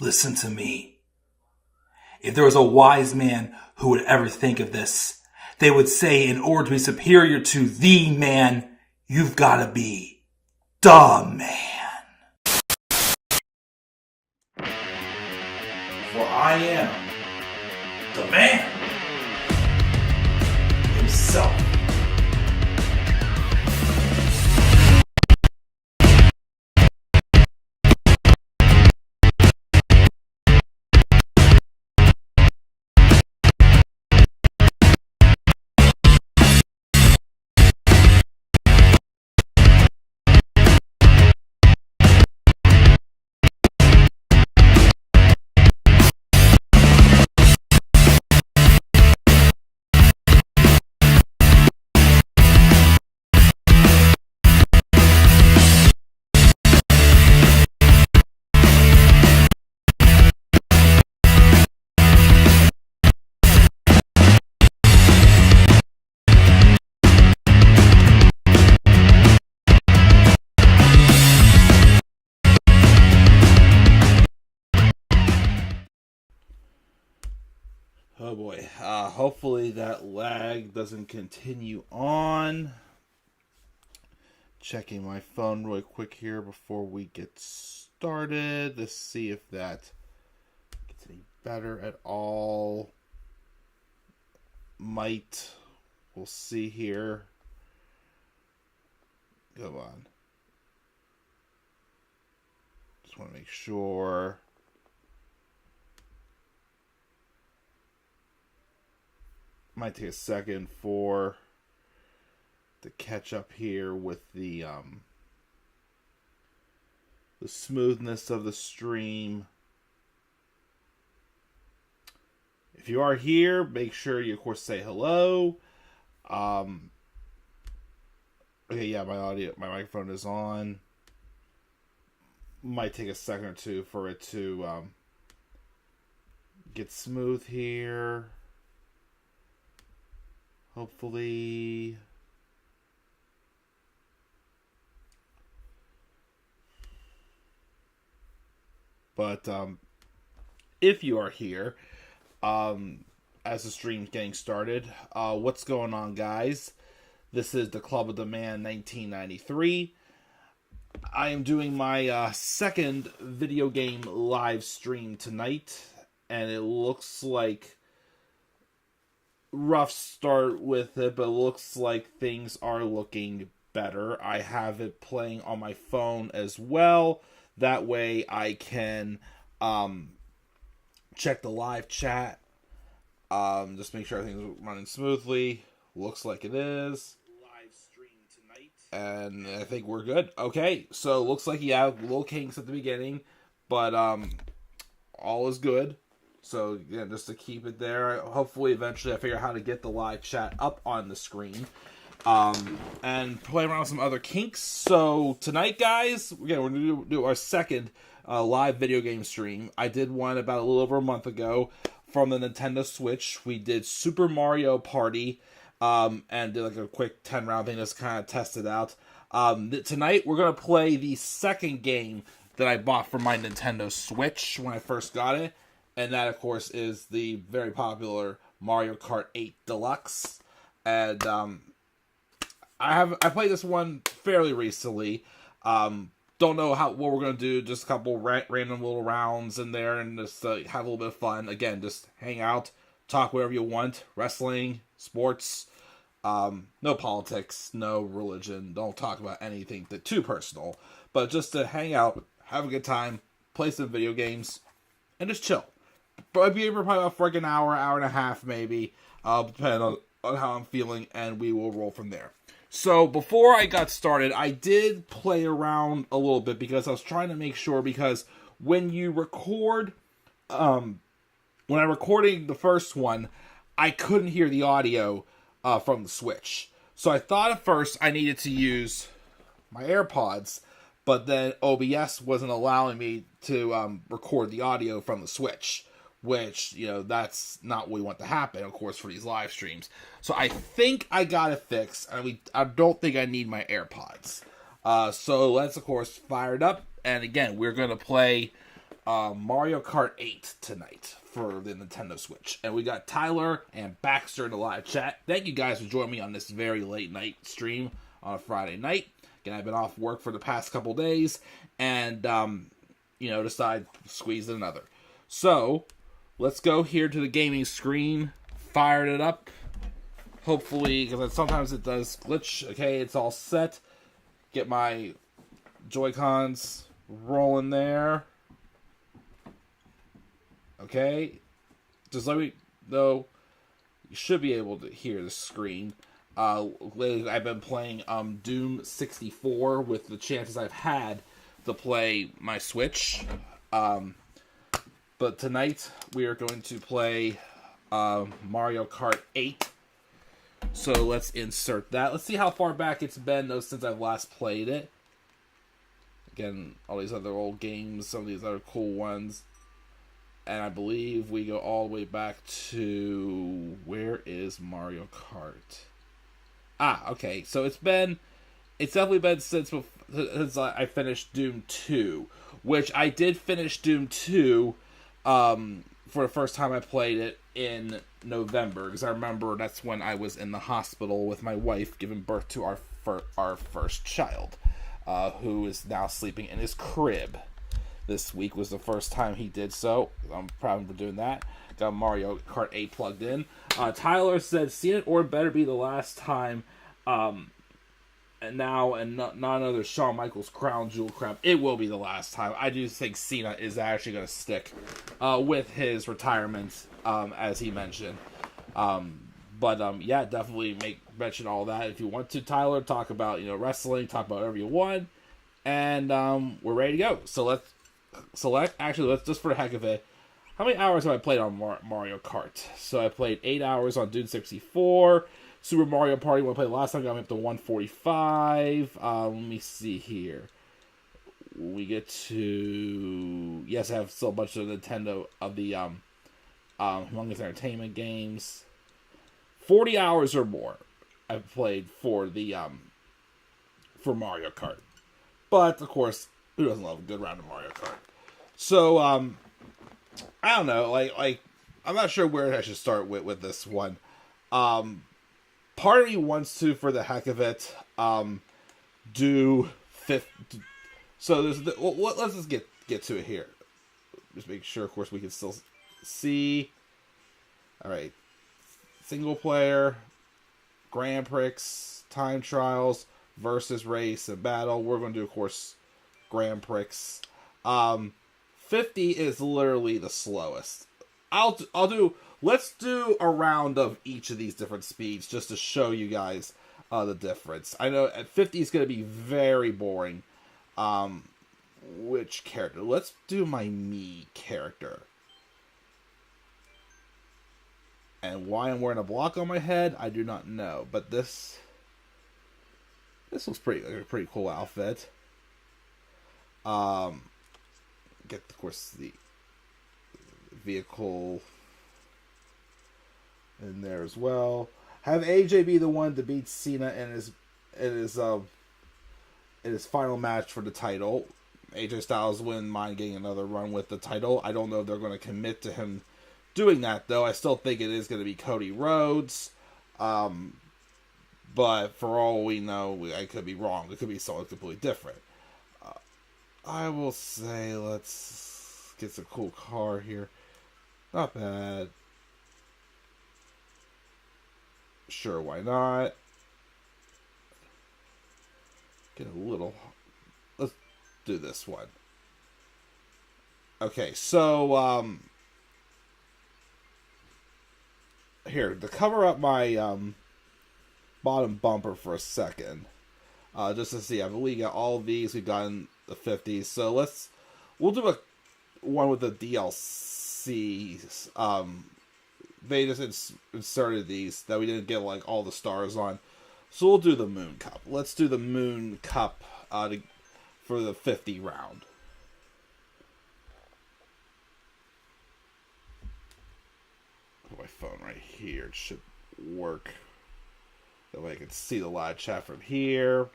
Listen to me. If there was a wise man who would ever think of this, they would say in order to be superior to the man, you've got to be the man. For I am the man himself. Oh boy, hopefully that lag doesn't continue on. Checking my phone really quick here before we get started to see if that gets any better at all. Might. We'll see here. Come on. Just want to make sure. Might take a second for to catch up here with the smoothness of the stream. If you are here, make sure you of course say hello. Okay, yeah, my microphone is on. Might take a second or two for it to get smooth here. Hopefully. But if you are here, as the stream's getting started, what's going on, guys? This is the Club of the Man 1993. I am doing my second video game live stream tonight, and it looks like rough start with it, but it looks like things are looking better. I have it playing on my phone as well. That way I can check the live chat. Just make sure everything's running smoothly. Looks like it is. Live stream tonight. And I think we're good. Okay, so looks like you have little kinks at the beginning, but all is good. So, yeah, just to keep it there, hopefully eventually I figure out how to get the live chat up on the screen. And play around with some other kinks. So, tonight, guys, again, we're going to do our second live video game stream. I did one about a little over a month ago from the Nintendo Switch. We did Super Mario Party, and did like a quick 10-round thing, just kind of test it out. Tonight, we're going to play the second game that I bought for my Nintendo Switch when I first got it. And that, of course, is the very popular Mario Kart 8 Deluxe. And I played this one fairly recently. Don't know what we're going to do. Just a couple random little rounds in there and just have a little bit of fun. Again, just hang out, talk whatever you want. Wrestling, sports, no politics, no religion. Don't talk about anything too personal. But just to hang out, have a good time, play some video games, and just chill. I'll be able to probably about for like an hour and a half maybe, depending on how I'm feeling, and we will roll from there. So before I got started, I did play around a little bit because I was trying to make sure, because when you record, when I'm recording the first one, I couldn't hear the audio from the Switch. So I thought at first I needed to use my AirPods, but then OBS wasn't allowing me to record the audio from the Switch, which, you know, that's not what we want to happen, of course, for these live streams. So I think I got it fixed, and I don't think I need my AirPods. So let's, of course, fire it up, and again, we're going to play Mario Kart 8 tonight for the Nintendo Switch. And we got Tyler and Baxter in the live chat. Thank you guys for joining me on this very late night stream on a Friday night. Again, I've been off work for the past couple days, and, decided to squeeze in another. So, let's go here to the gaming screen, fired it up. Hopefully, because sometimes it does glitch. Okay, it's all set. Get my Joy-Cons rolling there. Okay, just let me know. You should be able to hear the screen. I've been playing Doom 64 with the chances I've had to play my Switch. But tonight we are going to play Mario Kart 8. So let's insert that. Let's see how far back it's been though since I've last played it. Again, all these other old games, some of these other cool ones. And I believe we go all the way back to... Where is Mario Kart? Okay. So it's definitely been since I finished Doom 2. Which I did finish Doom 2 for the first time I played it in November. Because I remember that's when I was in the hospital with my wife giving birth to our first child. Who is now sleeping in his crib. This week was the first time he did so. I'm proud of him for doing that. Got Mario Kart 8 plugged in. Tyler said, "Seen it or better be the last time." And not another Shawn Michaels crown jewel crap. It will be the last time. I do think Cena is actually going to stick with his retirement, as he mentioned. Definitely mention all that if you want to. Tyler, talk about wrestling, talk about whatever you want, and we're ready to go. So let's just for the heck of it, how many hours have I played on Mario Kart? So I played 8 hours on Doom 64. Super Mario Party, when I played last time, got me up to 145. Let me see here. We get to... Yes, I have still a bunch of Nintendo of the Humongous Entertainment games. 40 hours or more I've played for for Mario Kart. But, of course, who doesn't love a good round of Mario Kart? So, I don't know, like, I'm not sure where I should start with this one. Part of me wants to, for the heck of it, do fifth. So let's just get to it here. Just make sure, of course, we can still see. All right, single player, Grand Prix, time trials versus race and battle. We're going to do, of course, Grand Prix. 50 is literally the slowest. Let's do a round of each of these different speeds just to show you guys the difference. I know at 50 is going to be very boring. Which character? Let's do my Mii character. And why I'm wearing a block on my head, I do not know. But this looks like a pretty cool outfit. Get, of course, the vehicle in there as well. Have AJ be the one to beat Cena in his final match for the title. AJ Styles wouldn't mind getting another run with the title. I don't know if they're going to commit to him doing that, though. I still think it is going to be Cody Rhodes. But for all we know, I could be wrong. It could be someone completely different. I will say, let's get some cool car here. Not bad. Sure, why not? Get a little... Let's do this one. Okay, so, here, to cover up my, bottom bumper for a second, just to see, I believe we got all of these, we've gotten the 50s, so we'll do one with the DLCs. They just inserted these that we didn't get like all the stars on, so we'll do the Moon Cup. Let's do the Moon Cup for the 50 round. Put my phone right here. It should work. That way I can see the live chat from here.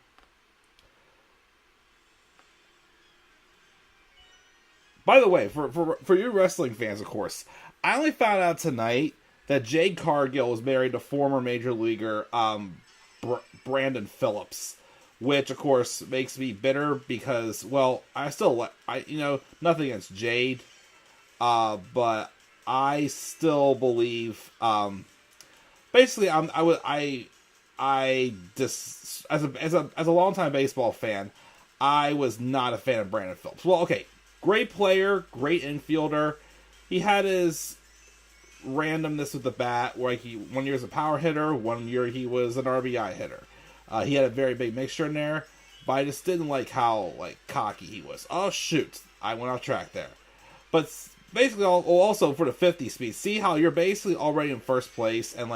By the way, for you wrestling fans, of course, I only found out tonight that Jade Cargill was married to former major leaguer Brandon Phillips, which of course makes me bitter because, well, nothing against Jade, but I still believe, basically, as a longtime baseball fan, I was not a fan of Brandon Phillips. Well, okay, great player, great infielder. He had his randomness with the bat, where one year was a power hitter, one year he was an RBI hitter. He had a very big mixture in there, but I just didn't like how cocky he was. Oh shoot, I went off track there. But basically, also for the 50 speed, see how you're basically already in first place and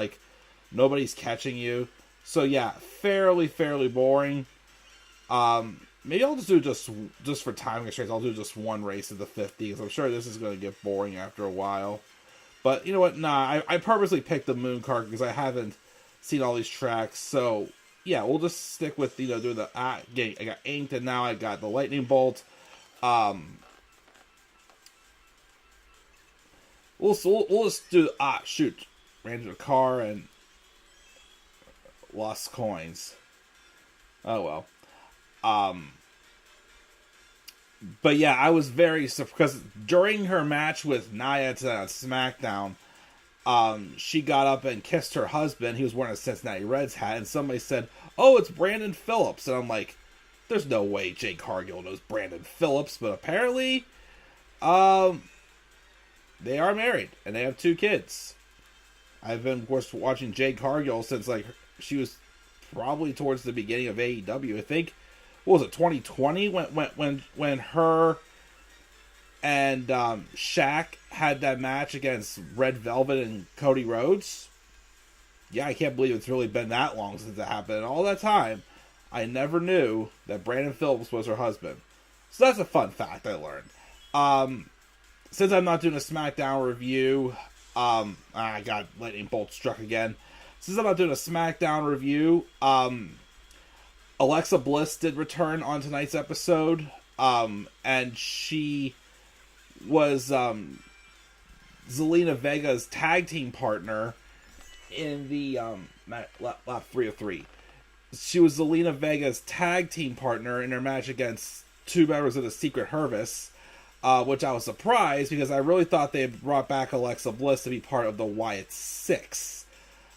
nobody's catching you. So yeah, fairly boring. Maybe I'll just do just for time constraints, I'll do just one race of the 50, because I'm sure this is going to get boring after a while. But you know what? Nah, I purposely picked the Moon Cart because I haven't seen all these tracks. So yeah, we'll just stick with doing the I got Inked, and now I got the Lightning Bolt. We'll just do shoot, ran into a car and lost coins. Oh well. But yeah, I was very surprised because during her match with Nia on SmackDown, she got up and kissed her husband. He was wearing a Cincinnati Reds hat, and somebody said, "Oh, it's Brandon Phillips." And I'm like, "There's no way Jade Cargill knows Brandon Phillips," but apparently, they are married and they have 2 kids. I've been, of course, watching Jade Cargill since she was probably towards the beginning of AEW. I think, what was it, 2020 when her and Shaq had that match against Red Velvet and Cody Rhodes. Yeah, I can't believe it's really been that long since it happened. And all that time, I never knew that Brandon Phillips was her husband. So that's a fun fact I learned. Since I'm not doing a SmackDown review, I got Lightning Bolt struck again. Since I'm not doing a SmackDown review, Alexa Bliss did return on tonight's episode, and she was Zelina Vega's tag team partner in the lap 303. She was Zelina Vega's tag team partner in her match against 2 members of the Secret Service, which I was surprised because I really thought they had brought back Alexa Bliss to be part of the Wyatt Six.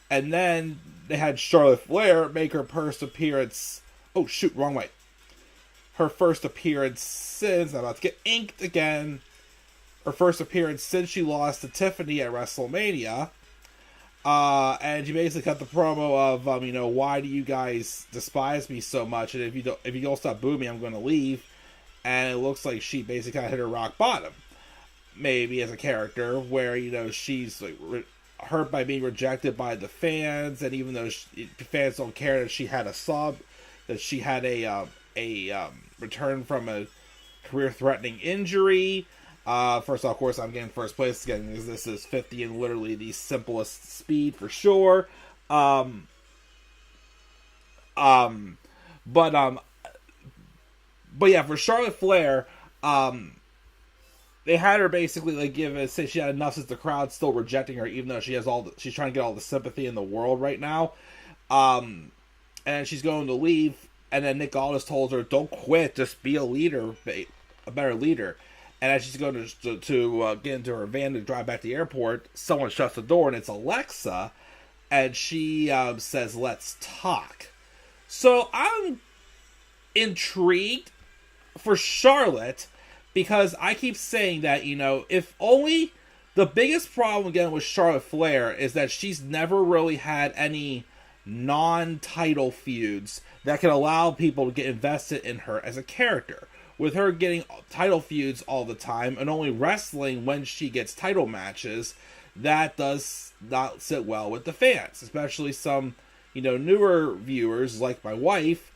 And then they had Charlotte Flair make her first appearance. Oh shoot, wrong way. Her first appearance since, I'm about to get inked again. Her first appearance since she lost to Tiffany at WrestleMania. And she basically cut the promo of, why do you guys despise me so much? And if you don't stop booing me, I'm going to leave. And it looks like she basically kind of hit her rock bottom. Maybe as a character where, she's hurt by being rejected by the fans. And even though fans don't care that she had a return from a career-threatening injury. First off, of course, I'm getting first place again because this is 50 and literally the simplest speed for sure. But yeah, for Charlotte Flair, they had her basically say she had enough since the crowd's still rejecting her, even though she's trying to get all the sympathy in the world right now. And she's going to leave, and then Nick Aldis told her, "Don't quit, just be a leader, a better leader." And as she's going to get into her van to drive back to the airport, someone shuts the door, and it's Alexa, and she says, "Let's talk." So I'm intrigued for Charlotte, because I keep saying that, if only the biggest problem again with Charlotte Flair is that she's never really had any non-title feuds that can allow people to get invested in her as a character. With her getting title feuds all the time and only wrestling when she gets title matches, that does not sit well with the fans, especially some, newer viewers like my wife,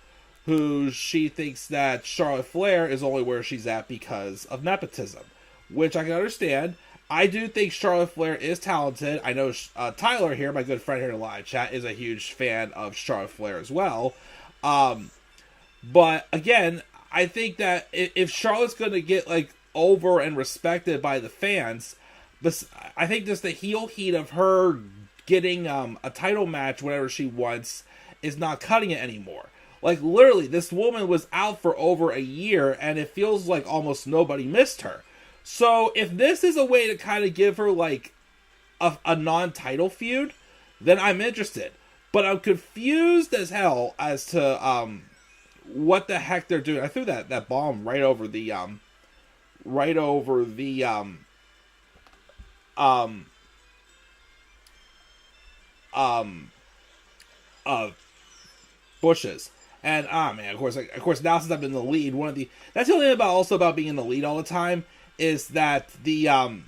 who she thinks that Charlotte Flair is only where she's at because of nepotism, which I can understand. I do think Charlotte Flair is talented. I know Tyler here, my good friend here in the live chat, is a huge fan of Charlotte Flair as well. But again, I think that if Charlotte's going to get over and respected by the fans. But I think just the heel heat of her getting a title match whenever she wants is not cutting it anymore. Like, literally, this woman was out for over a year, and it feels like almost nobody missed her. So, if this is a way to kind of give her, like, a non-title feud, then I'm interested. But I'm confused as hell as to what the heck they're doing. I threw that bomb right over the bushes. And man, of course, now since I've been in the lead, that's the only thing about being in the lead all the time is that the amount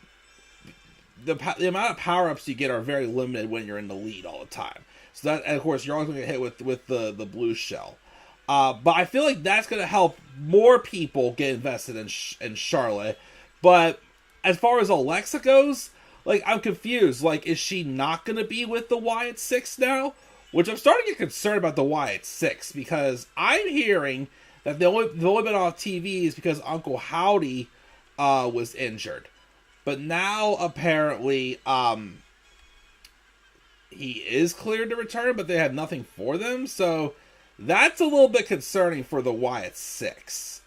of power ups you get are very limited when you're in the lead all the time. So that, and of course, you're always going to get hit with the blue shell. But I feel like that's going to help more people get invested in Charlotte. But as far as Alexa goes, like, I'm confused. Like, is she not going to be with the Wyatt Six now? Which I'm starting to get concerned about the Wyatt Six, because I'm hearing that the only been on TV is because Uncle Howdy was injured. But now, apparently, he is cleared to return, but they had nothing for them. So that's a little bit concerning for the Wyatt Six.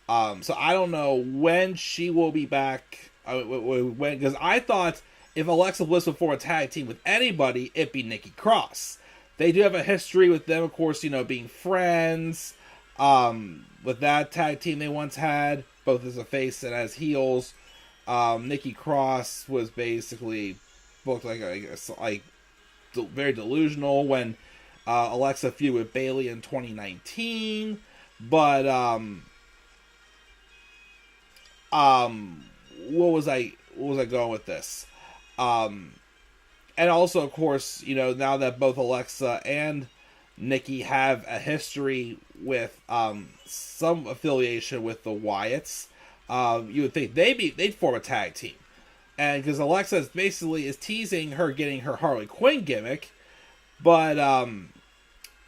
So I don't know when she will be back. Because I thought if Alexa Bliss would form a tag team with anybody, it'd be Nikki Cross. They do have a history with them, of course, being friends. With that tag team they once had, both as a face and as heels. Nikki Cross was basically booked like very delusional when Alexa feuded with Bayley in 2019. But what was I going with this? And also, of course, now that both Alexa and Nikki have a history with some affiliation with the Wyatts, you would think they'd form a tag team. And because Alexa is teasing her getting her Harley Quinn gimmick. But,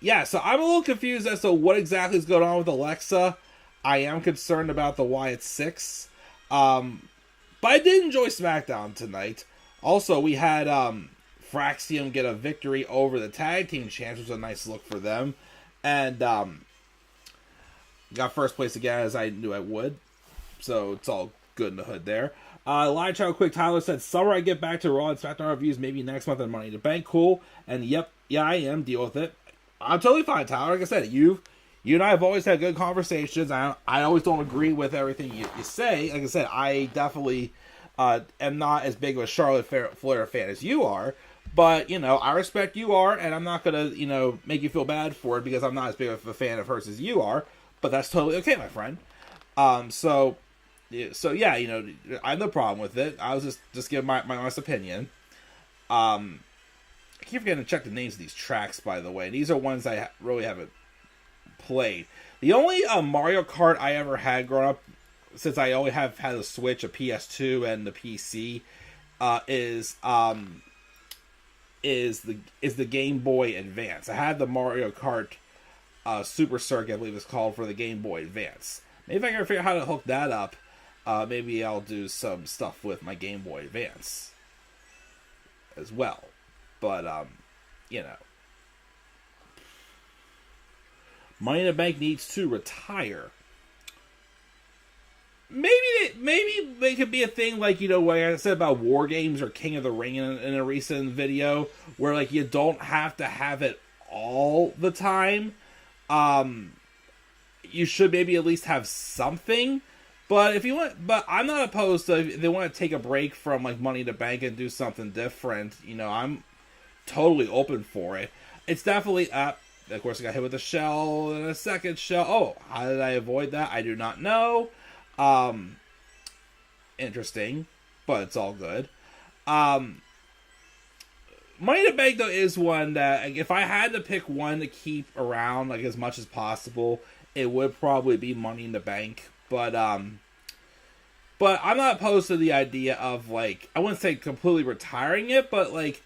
yeah, so I'm a little confused as to what exactly is going on with Alexa. I am concerned about the Wyatt Six. But I did enjoy SmackDown tonight. Also, we had Fraxium get a victory over the tag team champs, which was a nice look for them. And got first place again, as I knew I would. So it's all good in the hood there. Live Child Quick Tyler said, summer I get back to Raw and SmackDown reviews, maybe next month on Money in the Bank. Cool. And yeah, I am. Deal with it. I'm totally fine, Tyler. Like I said, you and I have always had good conversations. I always don't agree with everything you say. Like I said, I definitely am not as big of a Charlotte Flair fan as you are. But, I respect you are, and I'm not going to, make you feel bad for it because I'm not as big of a fan of hers as you are. But that's totally okay, my friend. So yeah, I have no problem with it. I was just giving my honest opinion. I keep forgetting to check the names of these tracks, by the way. These are ones I really haven't played. The only Mario Kart I ever had growing up, since I only have had a Switch, a PS2, and the PC, is the Game Boy Advance. I had the Mario Kart Super Circuit, I believe it's called, for the Game Boy Advance. Maybe if I can figure out how to hook that up, maybe I'll do some stuff with my Game Boy Advance as well. But, Money in the Bank needs to retire. Maybe they could be a thing like, what I said about War Games or King of the Ring in a recent video, where, like, you don't have to have it all the time. You should maybe at least have something. But I'm not opposed to, if they want to take a break from, like, Money in the Bank and do something different, I'm totally open for it. It's definitely up. Of course, I got hit with a shell and a second shell. Oh, how did I avoid that? I do not know. Interesting, but it's all good. Money in the Bank, though, is one that, if I had to pick one to keep around, like, as much as possible, it would probably be Money in the Bank. But I'm not opposed to the idea of, like, I wouldn't say completely retiring it, but, like,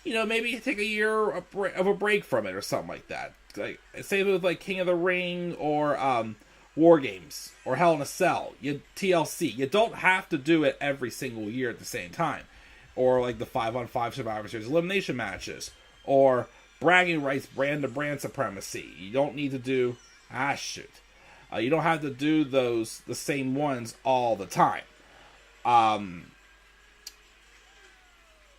maybe take a year of a break from it or something like that. Like, same with, like, King of the Ring or War Games or Hell in a Cell, TLC. You don't have to do it every single year at the same time. Or like the 5-on-5 Survivor Series elimination matches. Or bragging rights, brand to brand supremacy. You don't need to do... you don't have to do the same ones all the time.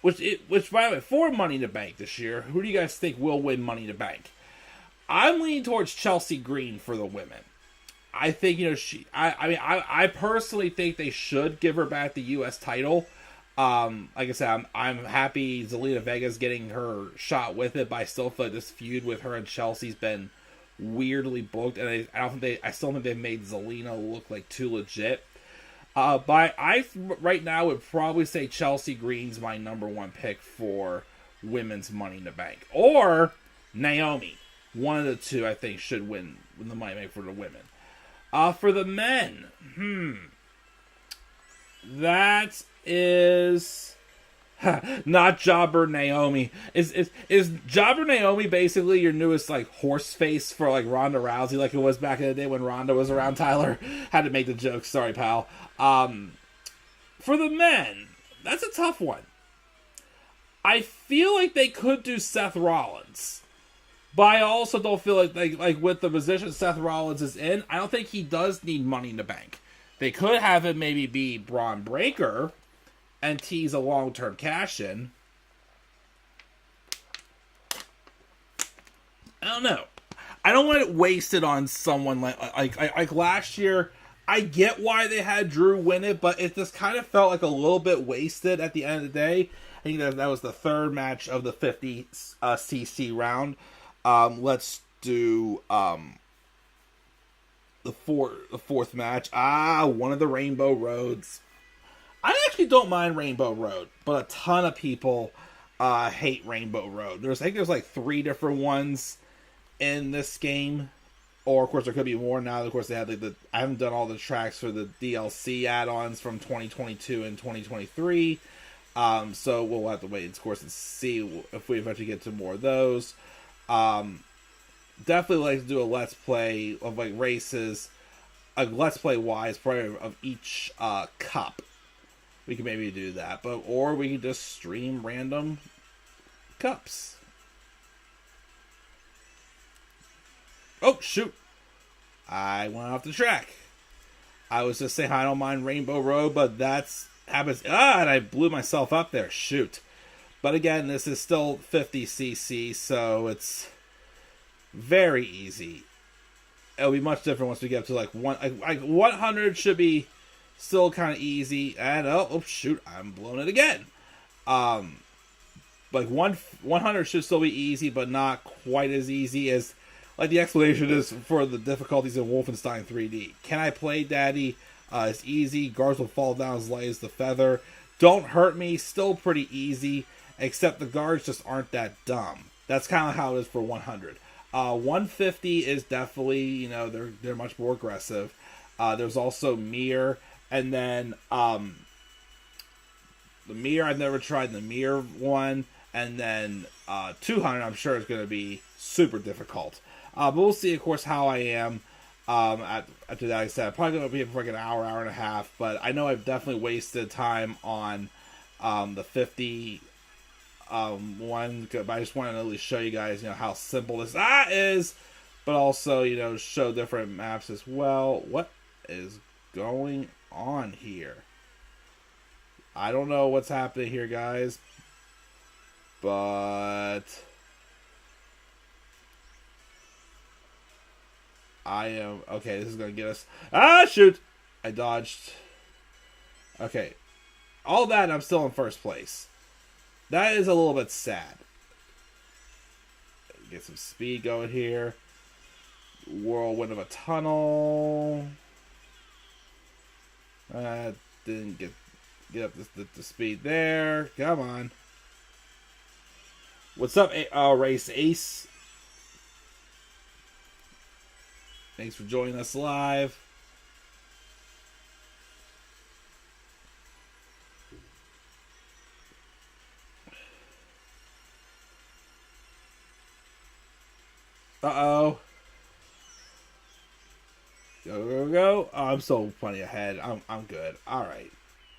Which, by the way, for Money in the Bank this year, who do you guys think will win Money in the Bank? I'm leaning towards Chelsea Green for the women. I think, I personally think they should give her back the U.S. title. Like I said, I'm happy Zelina Vega's getting her shot with it, but I still feel like this feud with her and Chelsea's been weirdly booked, and I still think they've made Zelina look like too legit. But I right now would probably say Chelsea Green's my number one pick for women's Money in the Bank, or Naomi. One of the two I think should win the Money in the Bank for the women. For the men, that is not Jobber Naomi. Is Jobber Naomi basically your newest like horse face for like Ronda Rousey, like it was back in the day when Ronda was around? Tyler had to make the joke. Sorry, pal. For the men, that's a tough one. I feel like they could do Seth Rollins, but I also don't feel like with the position Seth Rollins is in, I don't think he does need Money in the Bank. They could have him maybe be Braun Breaker and tease a long-term cash-in. I don't know. I don't want it wasted on someone like last year. I get why they had Drew win it, but it just kind of felt like a little bit wasted at the end of the day. I think that was the third match of the 50 cc round. Let's do the fourth match. One of the Rainbow Roads. I actually don't mind Rainbow Road, but a ton of people hate Rainbow Road. I think there's like 3 different ones in this game. Or, of course, there could be more now. Of course, they had I haven't done all the tracks for the DLC add-ons from 2022 and 2023. So we'll have to wait, of course, and see if we eventually get to more of those. Definitely like to do a Let's Play of like races. Let's Play wise, probably of each cup. We can maybe do that. Or we can just stream random cups. Oh, shoot. I went off the track. I was just saying I don't mind Rainbow Road, but that's happens. And I blew myself up there. Shoot. But again, this is still 50cc, so it's very easy. It'll be much different once we get up to like 100 should be still kind of easy. And oh shoot, I'm blowing it again. Like 100 should still be easy, but not quite as easy as like the explanation is for the difficulties in Wolfenstein 3D. Can I play, Daddy? It's easy. Guards will fall down as light as the feather. Don't hurt me. Still pretty easy, except the guards just aren't that dumb. That's kind of how it is for 100. 150 is definitely, they're much more aggressive. There's also Mir, and then the Mir I've never tried the Mir one, and then 200 I'm sure is going to be super difficult. But we'll see, of course, how I am after that. Like I said, I'm probably going to be here for like an hour and a half, but I know I've definitely wasted time on the 50 one, but I just wanted to at least show you guys, how simple this is, but also, show different maps as well. What is going on here? I don't know what's happening here, guys, but I am okay. This is gonna get us. Shoot! I dodged. Okay, all that, and I'm still in first place. That is a little bit sad. Get some speed going here. Whirlwind of a tunnel. Didn't get up the speed there. Come on. What's up, Race Ace? Thanks for joining us live. Uh-oh. Go. Oh, I'm so plenty ahead. I'm good. All right.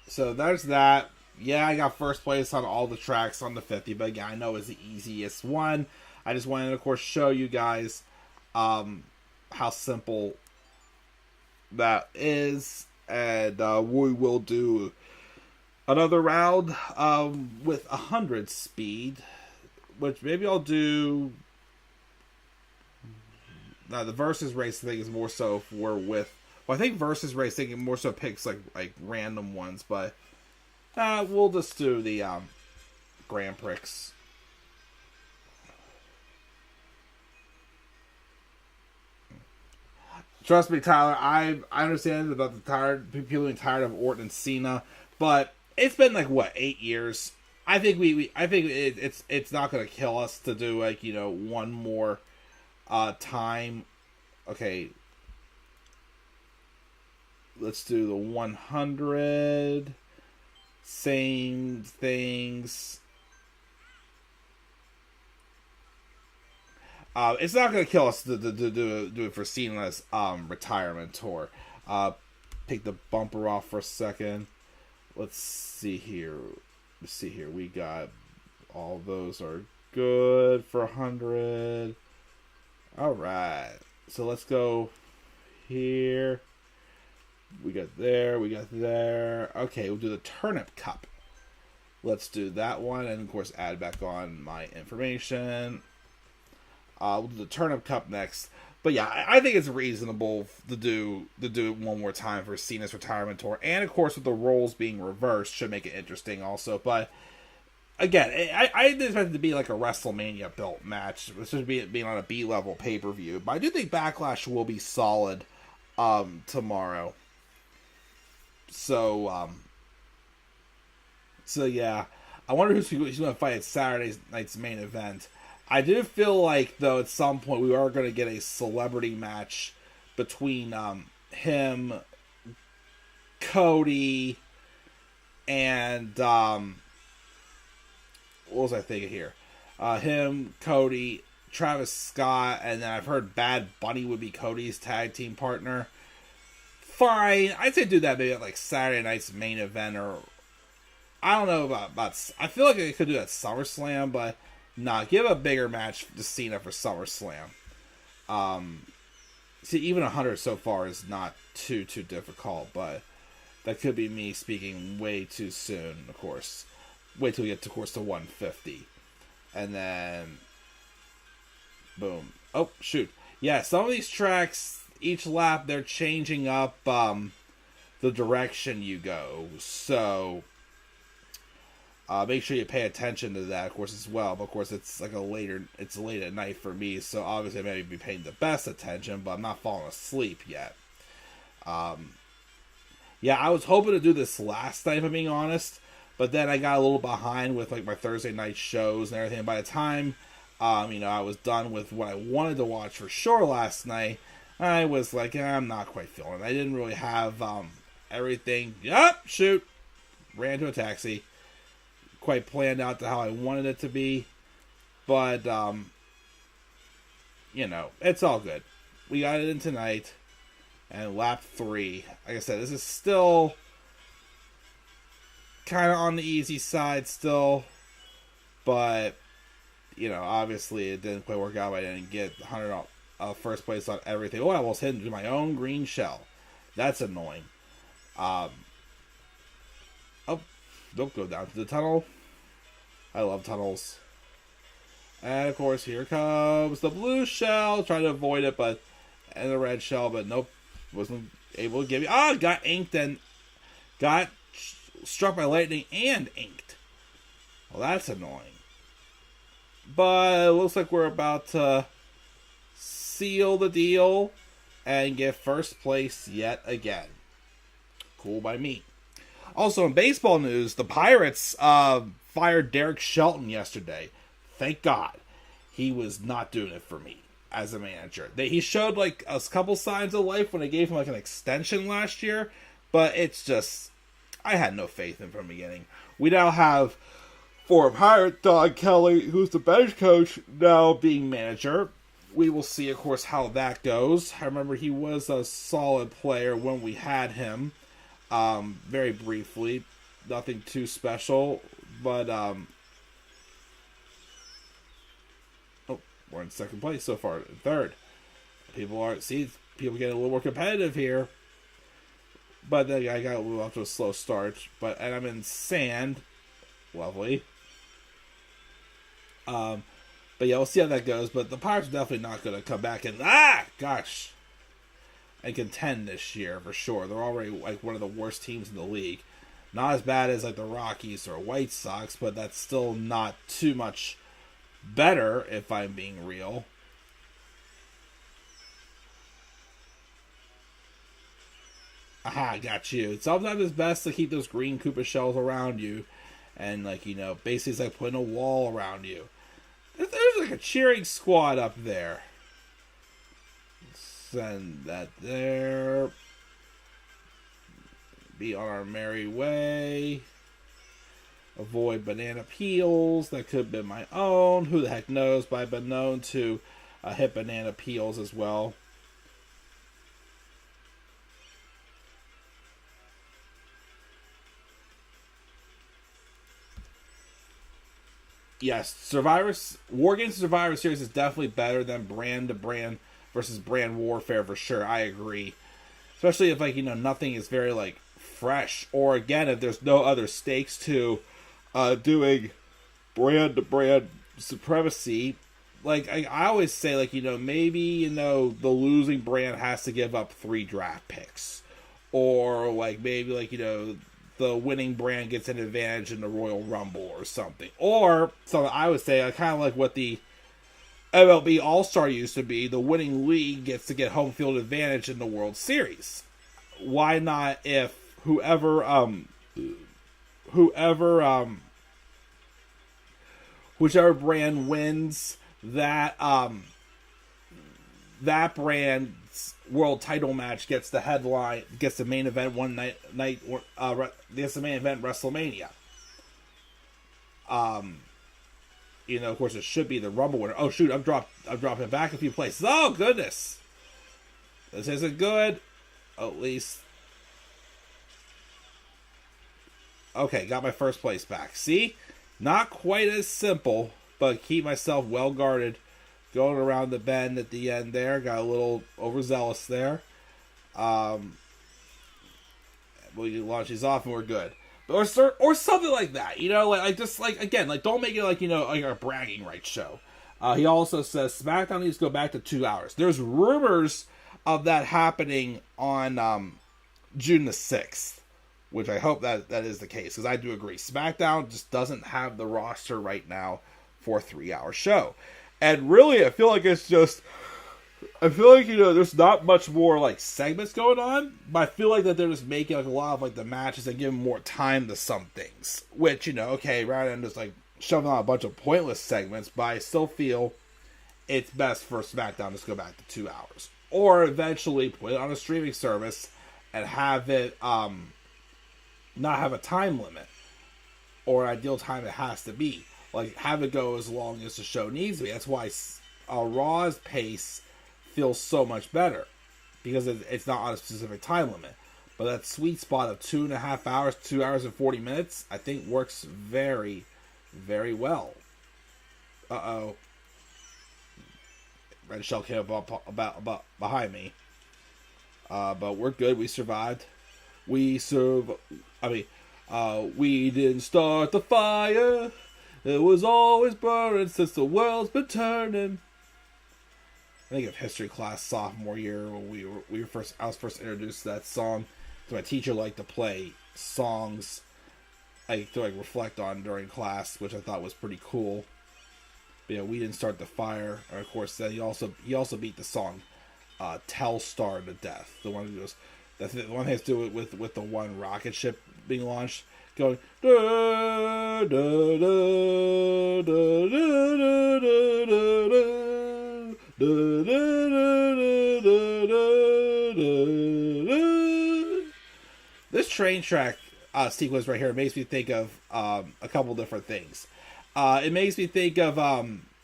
So there's that. Yeah, I got first place on all the tracks on the 50, but again, I know it's the easiest one. I just wanted to, of course, show you guys how simple that is, and we will do another round with 100 speed, which maybe I'll do. Now the versus race thing is more so for with. Well, I think versus race thing more so picks like random ones, but we'll just do the Grand Prix. Trust me, Tyler. I understand about the people being tired of Orton and Cena, but it's been like what 8 years. I think it's not going to kill us to do like one more time. Okay, let's do the 100. Same things. It's not going to kill us to do it for Cena's retirement tour. Take the bumper off for a second. Let's see here. We got all those are good for 100. All right. So let's go here. We got there. Okay, we'll do the Turnip Cup. Let's do that one, and of course add back on my information. We'll do the Turnip Cup next. But yeah, I think it's reasonable to do it one more time for Cena's retirement tour. And of course with the roles being reversed should make it interesting also. But again, I didn't expect it to be like a WrestleMania built match. This should be being on a B-level pay-per-view. But I do think Backlash will be solid tomorrow. So yeah. I wonder who's going to fight at Saturday night's main event. I do feel like, though, at some point we are going to get a celebrity match between him, Cody, and what was I thinking here? Him, Cody, Travis Scott, and then I've heard Bad Bunny would be Cody's tag team partner. Fine, I'd say do that maybe at like Saturday night's main event, or I don't know about I feel like they could do that at SummerSlam, but. Nah, give a bigger match to Cena for SummerSlam. See, even 100 so far is not too difficult, but that could be me speaking way too soon, of course. Wait till we get, of course, to 150. And then... boom. Oh, shoot. Yeah, some of these tracks, each lap, they're changing up the direction you go. So... make sure you pay attention to that, of course, as well. But of course, it's like it's late at night for me, so obviously I may be paying the best attention, but I'm not falling asleep yet. Yeah, I was hoping to do this last night, if I'm being honest, but then I got a little behind with like my Thursday night shows and everything. By the time, I was done with what I wanted to watch for sure last night, I was like, I'm not quite feeling it. I didn't really have everything. Yup, shoot, ran to a taxi. Quite planned out to how I wanted it to be, but it's all good. We got it in tonight, and lap 3. Like I said, this is still kind of on the easy side still, but obviously it didn't quite work out. I didn't get 100 first place on everything. Oh, I almost hit into my own green shell. That's annoying. Don't go down to the tunnel. I love tunnels. And of course, here comes the blue shell. Trying to avoid it, and the red shell, but nope, wasn't able to give me. Got inked and got struck by lightning and inked. Well, that's annoying. But it looks like we're about to seal the deal and get first place yet again. Cool by me. Also, in baseball news, the Pirates fired Derek Shelton yesterday. Thank God. He was not doing it for me as a manager. He showed like a couple signs of life when they gave him like an extension last year, but it's just, I had no faith in him from the beginning. We now have former Pirate Don Kelly, who's the bench coach, now being manager. we will see, of course, how that goes. I remember he was a solid player when we had him. Very briefly. Nothing too special. But, we're in second place so far. Third. People getting a little more competitive here. But then I got a little off to a slow start. And I'm in sand. Lovely. But yeah, we'll see how that goes. But the Pirates are definitely not going to come back and contend this year for sure. They're already like one of the worst teams in the league. Not as bad as like the Rockies or White Sox, but that's still not too much better if I'm being real. Aha, I got you. Sometimes it's best to keep those green Koopa shells around you. And, basically it's like putting a wall around you. There's like a cheering squad up there. Send that there. Be on our merry way. Avoid banana peels. That could have been my own. Who the heck knows? But I've been known to hit banana peels as well. Yes, War Games Survivor Series is definitely better than brand to brand versus brand warfare for sure. I agree. Especially if nothing is very fresh, or again if there's no other stakes to doing brand to brand supremacy. I always say maybe the losing brand has to give up 3 draft picks, or maybe the winning brand gets an advantage in the Royal Rumble or something. Or something I would say, kind of like what the MLB All-Star used to be, the winning league gets to get home field advantage in the World Series. Why not if whichever brand wins that brand's world title match gets the headline, gets the main event gets the main event WrestleMania. Of course, it should be the Rumble winner. Oh shoot, I'm dropping back a few places. Oh goodness, this isn't good. At least, okay, got my first place back. See, not quite as simple, but keep myself well guarded. Going around the bend at the end there. Got a little overzealous there. We launch these off and we're good. Or something like that. Again, don't make it like a bragging rights show. He also says SmackDown needs to go back to 2 hours. There's rumors of that happening on June the 6th. Which I hope that is the case. Because I do agree. SmackDown just doesn't have the roster right now for a 3-hour show. And really, I feel like there's not much more segments going on, but I feel like that they're just making a lot of the matches and giving more time to some things. Which, okay, rather than just shoving on a bunch of pointless segments, but I still feel it's best for SmackDown to just go back to 2 hours. Or eventually put it on a streaming service and have it not have a time limit. Or an ideal time it has to be. Have it go as long as the show needs to be. That's why Raw's pace feels so much better. Because it's not on a specific time limit. But that sweet spot of 2.5 hours, 2 hours and 40 minutes, I think works very, very well. Uh-oh. Red Shell came up about behind me. But we're good. We survived. We didn't start the fire. It was always burning since the world's been turning. I think of history class sophomore year when I was first introduced to that song. So my teacher liked to play songs to reflect on during class, which I thought was pretty cool. But yeah, we didn't start the fire. And of course, then he also beat the song "Telstar" to death. The one who goes, the one that has to do it with the one rocket ship being launched. Going da, da, da, da, da, da. This train track sequence right here makes me think of a couple different things. It makes me think of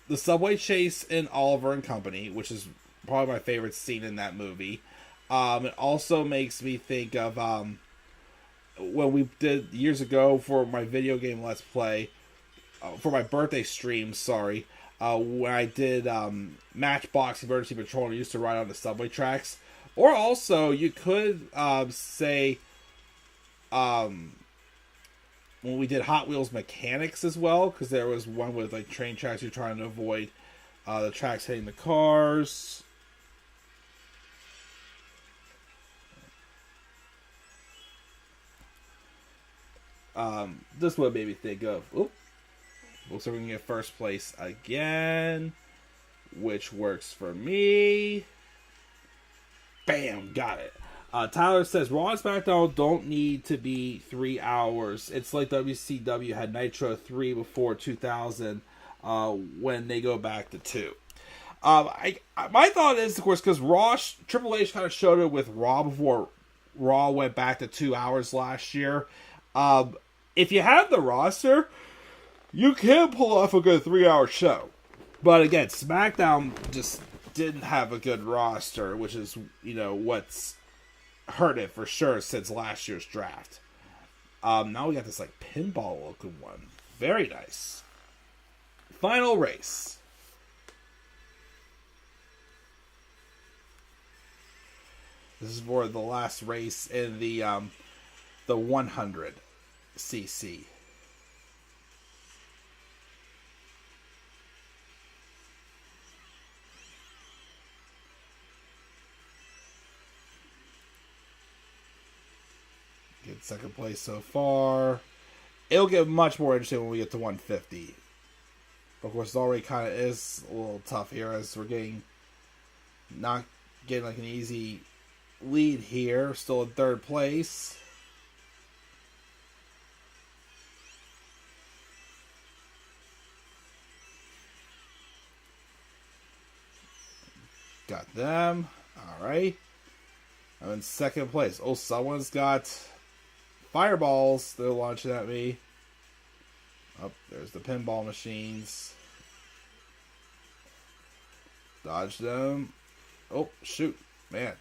the subway chase in Oliver and Company, which is probably my favorite scene in that movie. It also makes me think of when we did years ago for my video game Let's Play, for my birthday stream, sorry, when I did Matchbox Emergency Patrol and I used to ride on the subway tracks. Or also, you could say when we did Hot Wheels Mechanics as well, because there was one with like train tracks you're trying to avoid the tracks hitting the cars. This one made me think of, looks like we can get first place again, which works for me. Bam, got it. Tyler says, Raw and SmackDown don't need to be 3 hours. It's like WCW had Nitro 3 before 2000 when they go back to 2. My thought is, of course, because Triple H kind of showed it with Raw before Raw went back to 2 hours last year. If you have the roster, you can pull off a good 3-hour show. But again, SmackDown just didn't have a good roster, which is, what's hurt it for sure since last year's draft. Now we got this like pinball looking one. Very nice. Final race. This is for the last race in the 100 cc. Get second place so far. It'll get much more interesting when we get to 150. But of course, it already kind of is a little tough here as we're not getting like an easy lead here. Still in third place. Got them. Alright. I'm in second place. Oh, someone's got fireballs they're launching at me. Oh, there's the pinball machines. Dodge them. Oh, shoot. Man.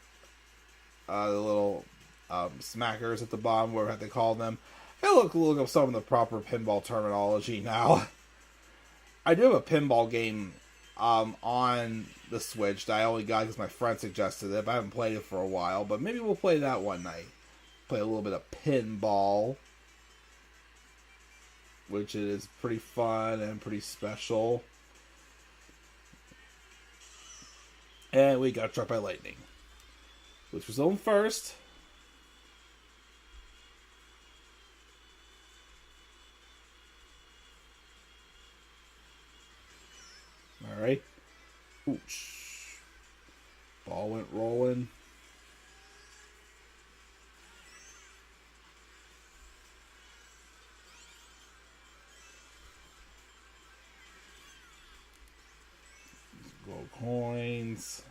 The little smackers at the bottom, whatever they call them. I look up some of the proper pinball terminology now. I do have a pinball game on the Switch that I only got because my friend suggested it, but I haven't played it for a while. But maybe we'll play that one night. Play a little bit of pinball, which is pretty fun and pretty special. And we got struck by lightning, which was on first. Alright. Oosh. Ball went rolling. Gold coins.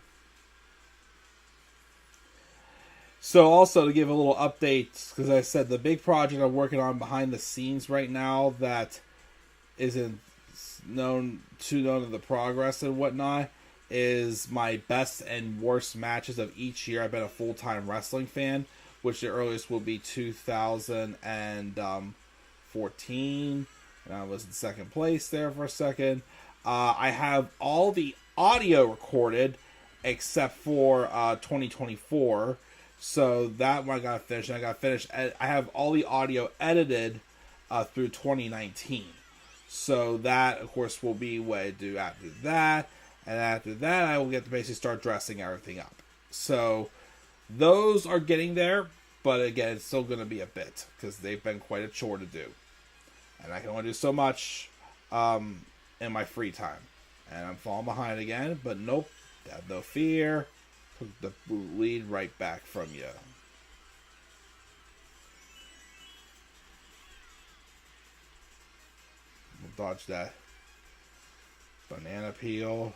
So also to give a little update, because I said the big project I'm working on behind the scenes right now that isn't known of the progress and whatnot is my best and worst matches of each year. I've been a full-time wrestling fan, which the earliest will be 2014, and I was in second place there for a second. I have all the audio recorded except for 2024, so that one I got to finish. I have all the audio edited through 2019. So that, of course, will be what I do after that. And after that, I will get to basically start dressing everything up. So those are getting there. But again, it's still going to be a bit. Because they've been quite a chore to do. And I can only do so much in my free time. And I'm falling behind again. But nope. Have no fear. Took the lead right back from you. Dodge that banana peel.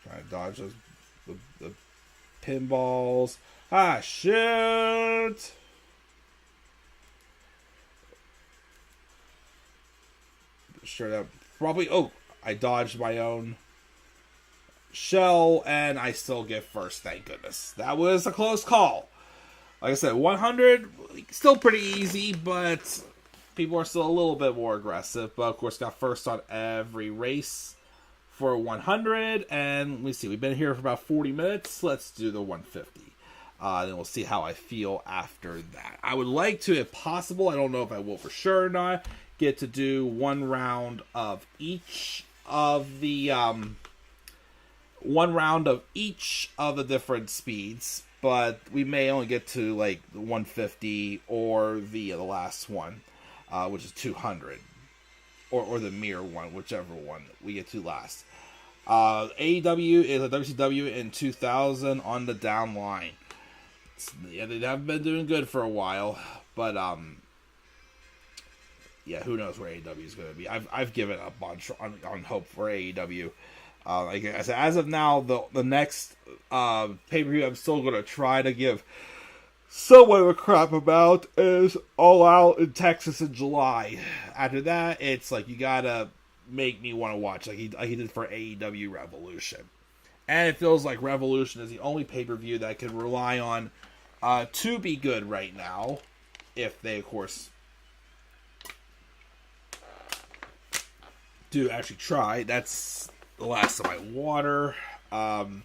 Try to dodge those, the pinballs. Ah, shoot! Sure that probably... Oh, I dodged my own shell, and I still get first, thank goodness. That was a close call. Like I said, 100, still pretty easy, but people are still a little bit more aggressive. But, of course, got first on every race for 100. And let me see, we've been here for about 40 minutes. Let's do the 150. Then we'll see how I feel after that. I would like to, if possible, I don't know if I will for sure or not, get to do one round of each of the... one round of each of the different speeds, but we may only get to like 150 or the last one, which is 200, or the mirror one, whichever one we get to last. AEW is a WCW in 2000 on the down line. Yeah, they haven't been doing good for a while, but yeah, who knows where AEW is going to be. I've given up on hope for AEW. Like I said, as of now, the next pay-per-view I'm still going to try to give somewhat of a crap about is All Out in Texas in July. After that, it's like you got to make me want to watch like he did for AEW Revolution. And it feels like Revolution is the only pay-per-view that I can rely on to be good right now. If they, of course, do actually try. That's the last of my water. Alright,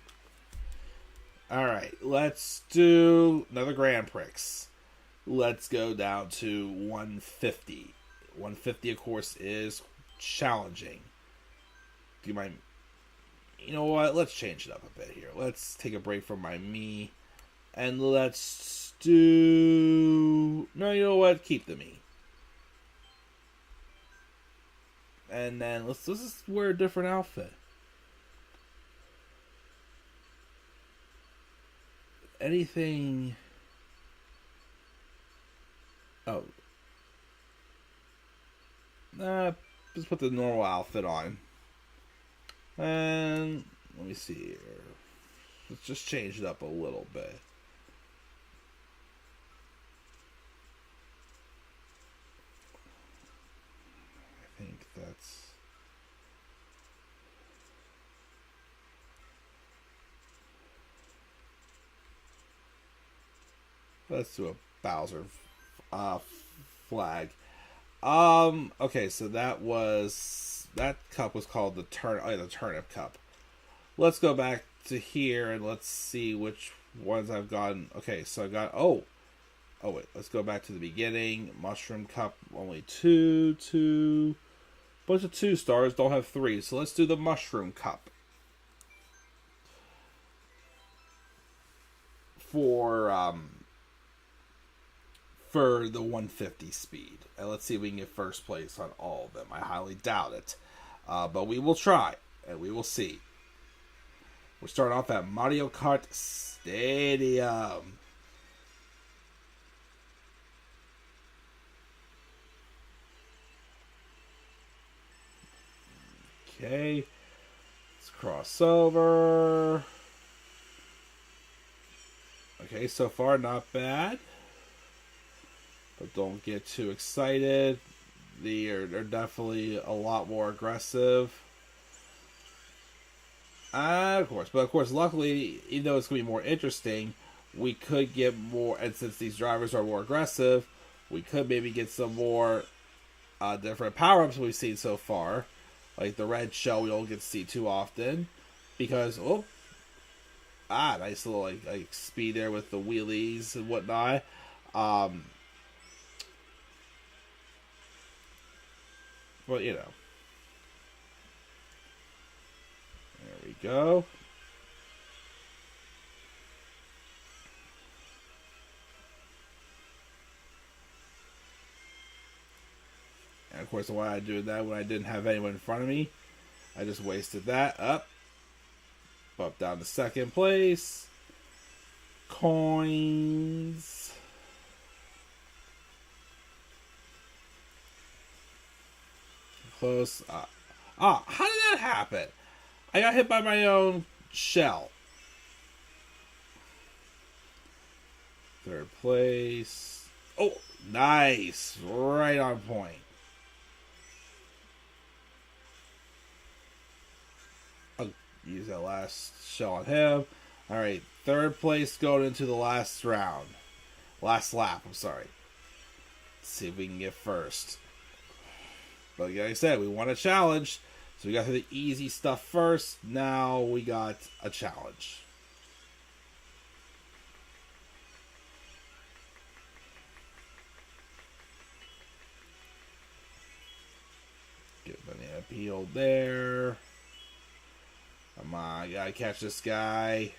let's do another Grand Prix. Let's go down to 150. 150, of course, is challenging. Do you mind? You know what? Let's change it up a bit here. Let's take a break from my me. And let's do... No, you know what? Keep the me. And then let's just wear a different outfit. Anything... Oh. Just put the normal outfit on. And let me see here. Let's just change it up a little bit. I think that's... Let's do a Bowser flag. Okay, so that cup was called the turnip cup. Let's go back to here and let's see which ones I've gotten. Okay, so I got wait, let's go back to the beginning. Mushroom cup, only two. Bunch of 2 stars, don't have 3. So let's do the mushroom cup. For the 150 speed. And let's see if we can get first place on all of them. I highly doubt it. But we will try. And we will see. We'll start off at Mario Kart Stadium. Okay. Let's cross over. Okay, so far not bad. But don't get too excited. They're definitely a lot more aggressive. Of course, luckily, even though it's going to be more interesting, we could get more, and since these drivers are more aggressive, we could maybe get some more different power-ups we've seen so far. Like the red shell we don't get to see too often. Because, nice little like speed there with the wheelies and whatnot. But, you know. There we go. And, of course, why I do that when I didn't have anyone in front of me. I just wasted that. Up. Down to second place. Coins. Close. How did that happen? I got hit by my own shell. Third place. Oh, nice. Right on point. I'll use that last shell on him. Alright, third place going into the last round. Last lap, I'm sorry. Let's see if we can get first. But like I said, we want a challenge. So we got through the easy stuff first. Now we got a challenge. Get banana peel there. Come on, I gotta catch this guy.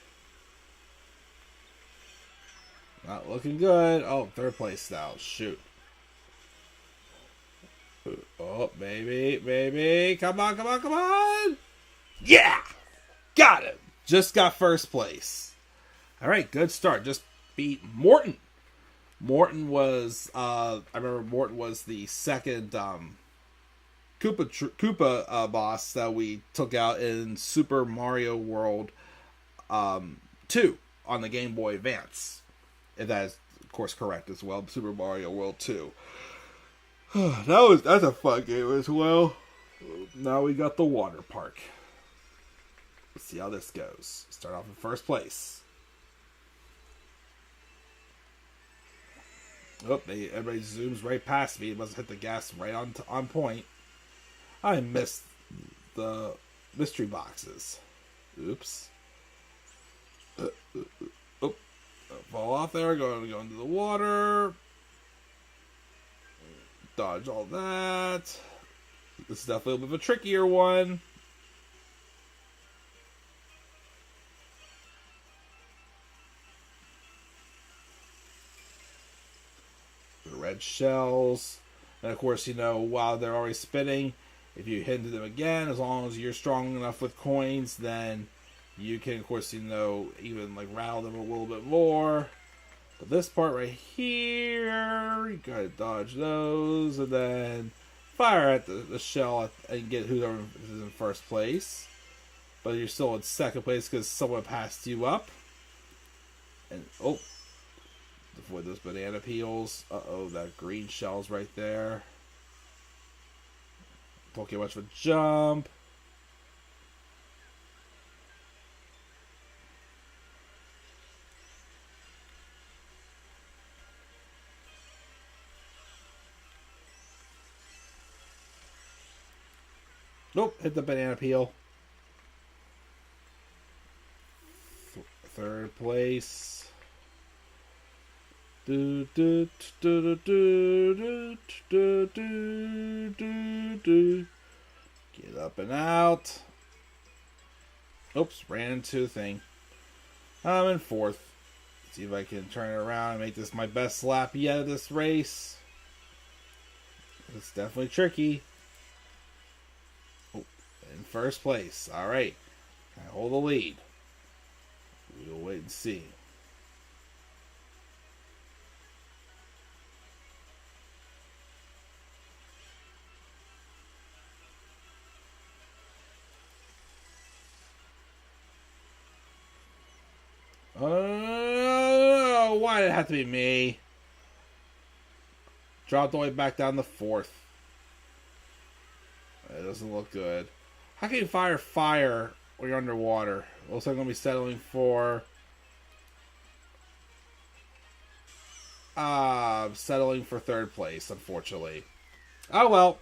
Not looking good. Oh, third place now. Shoot. Oh, baby. Come on, come on, come on. Yeah! Got him. Just got first place. All right, good start. Just beat Morton. Morton was, I remember Morton was the second Koopa boss that we took out in Super Mario World 2 on the Game Boy Advance. If that is, of course, correct as well. Super Mario World 2. That's a fun game as well. Now we got the water park. Let's see how this goes. Start off in first place. Oh, everybody zooms right past me. It must hit the gas right on point. I missed the mystery boxes. Oops. Fall off there. Go into the water. Dodge all that. This is definitely a bit of a trickier one. The red shells. And of course, while they're already spinning, if you hit into them again, as long as you're strong enough with coins, then you can, of course, even like rattle them a little bit more. But this part right here, you gotta dodge those, and then fire at the shell and get whoever is in first place. But you're still in second place because someone passed you up. And, avoid those banana peels. That green shell's right there. Don't get much of a jump. Nope, hit the banana peel. Third place. Get up and out. Oops, ran into the thing. I'm in fourth. Let's see if I can turn it around and make this my best lap yet of this race. It's definitely tricky. In first place. Alright. I hold the lead. We'll wait and see. Why did it have to be me? Dropped all the way back down to fourth. It doesn't look good. How can you fire when you're underwater? Looks like I'm going to be settling for... settling for third place, unfortunately. Oh, well.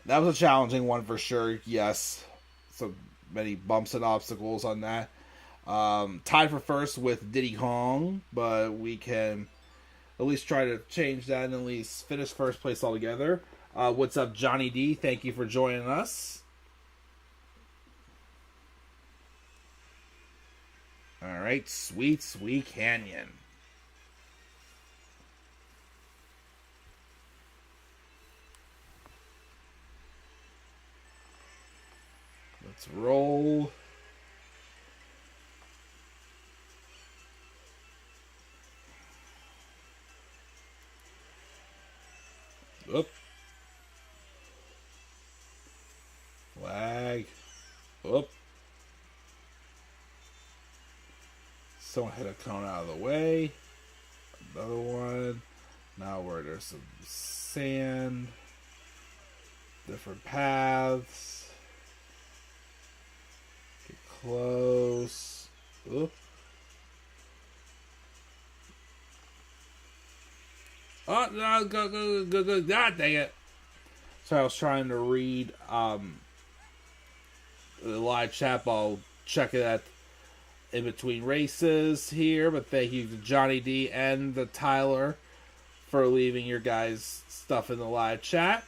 That was a challenging one for sure, yes. So many bumps and obstacles on that. Tied for first with Diddy Kong, but we can at least try to change that and at least finish first place altogether. What's up, Johnny D? Thank you for joining us. Alright, Sweet Canyon. Let's roll. Oop. Flag. Oop. Someone hit a cone out of the way. Another one. Now where there's some sand. Different paths. Get close. Oop. Oh, no, go. God dang it. So I was trying to read the live chat. I'll check it at in between races here. But thank you to Johnny D and the Tyler for leaving your guys' stuff in the live chat.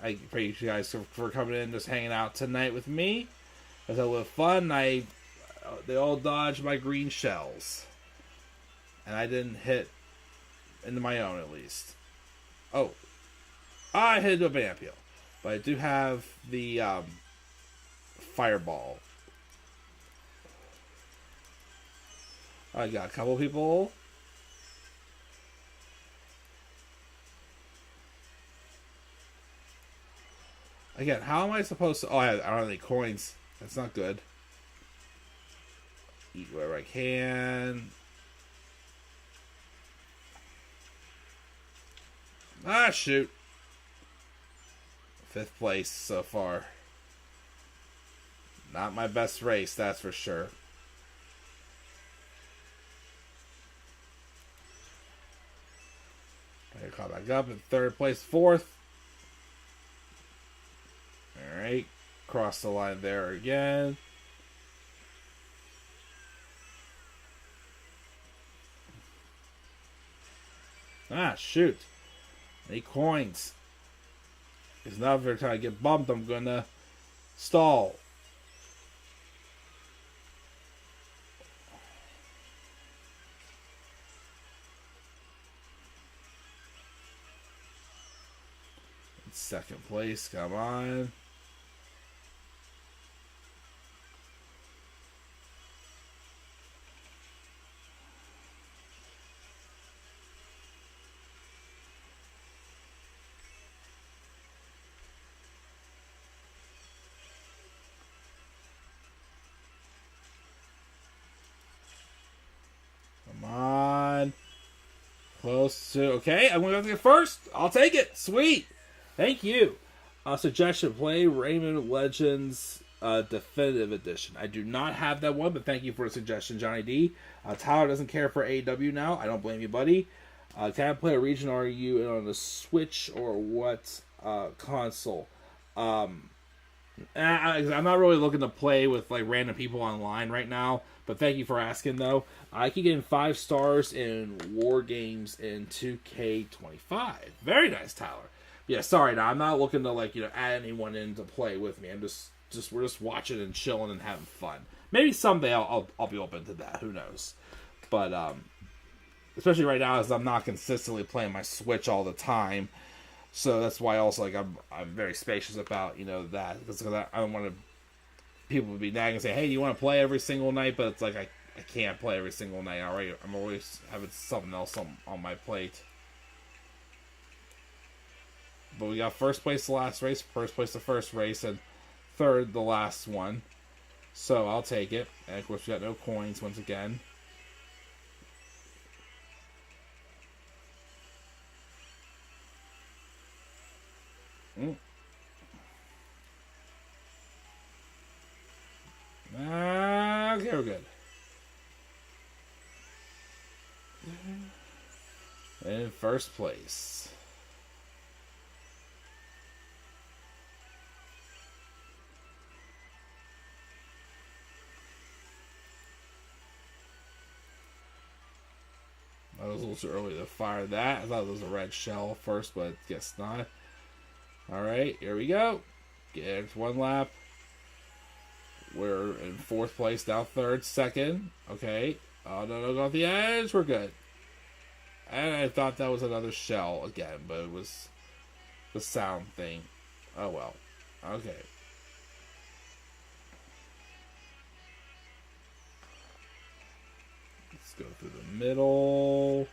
I appreciate you guys for coming in, just hanging out tonight with me. It was a little fun. They all dodged my green shells. And I didn't hit into my own, at least. Oh. I hit into a banana peel. But I do have the fireball. I got a couple people. Again, how am I supposed to... Oh, I don't have any coins. That's not good. Eat whatever I can. Ah, shoot. 5th place so far. Not my best race, that's for sure. I caught back up in 3rd place, 4th. Alright. Cross the line there again. Ah, shoot. Any coins. Because now if they're trying to get bumped, I'm gonna stall. In 2nd place, come on. Close to... Okay, I'm going to get first. I'll take it. Sweet. Thank you. Suggestion, play Rayman Legends Definitive Edition. I do not have that one, but thank you for the suggestion, Johnny D. Tyler doesn't care for AEW now. I don't blame you, buddy. Can I play a region? Are you on the Switch or what console? I'm not really looking to play with like random people online right now, but thank you for asking though. I keep getting 5 stars in War Games in 2K25. Very nice, Tyler. Yeah, sorry, now I'm not looking to add anyone in to play with me. I'm we're just watching and chilling and having fun. Maybe someday I'll be open to that. Who knows? But especially right now, as I'm not consistently playing my Switch all the time. So that's why also I'm very spacious about that, because I don't want people to be nagging and say, hey, do you want to play every single night? But it's like I can't play every single night. I'm always having something else on my plate. But we got 1st place the last race, 1st place the first race, and 3rd the last one. So I'll take it. And of course we got no coins once again. Okay, we're good. In 1st place. I was a little too early to fire that. I thought it was a red shell first, but I guess not. Alright, here we go. Get 1 lap. We're in 4th place, now 3rd, 2nd. Okay. Oh, no, go off the edge. We're good. And I thought that was another shell again, but it was the sound thing. Oh, well. Okay. Let's go through the middle.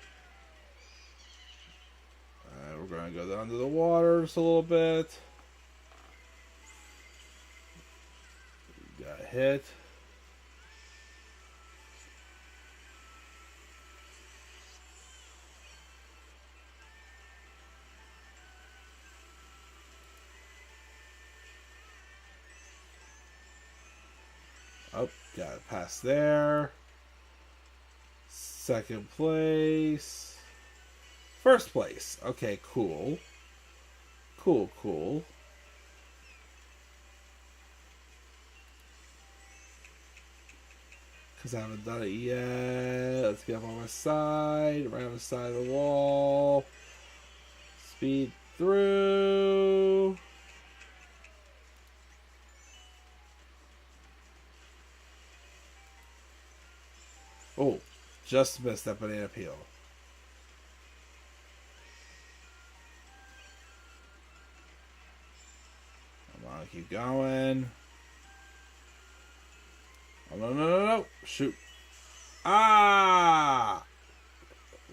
We're going to go down to the water just a little bit. Got hit. Oh, got it past there. Second place. First place. Okay, cool. Cool. Because I haven't done it yet. Let's get up on my side. Right on the side of the wall. Speed through. Oh, just missed that banana peel. Come on, keep going. Oh, no. Shoot. Ah!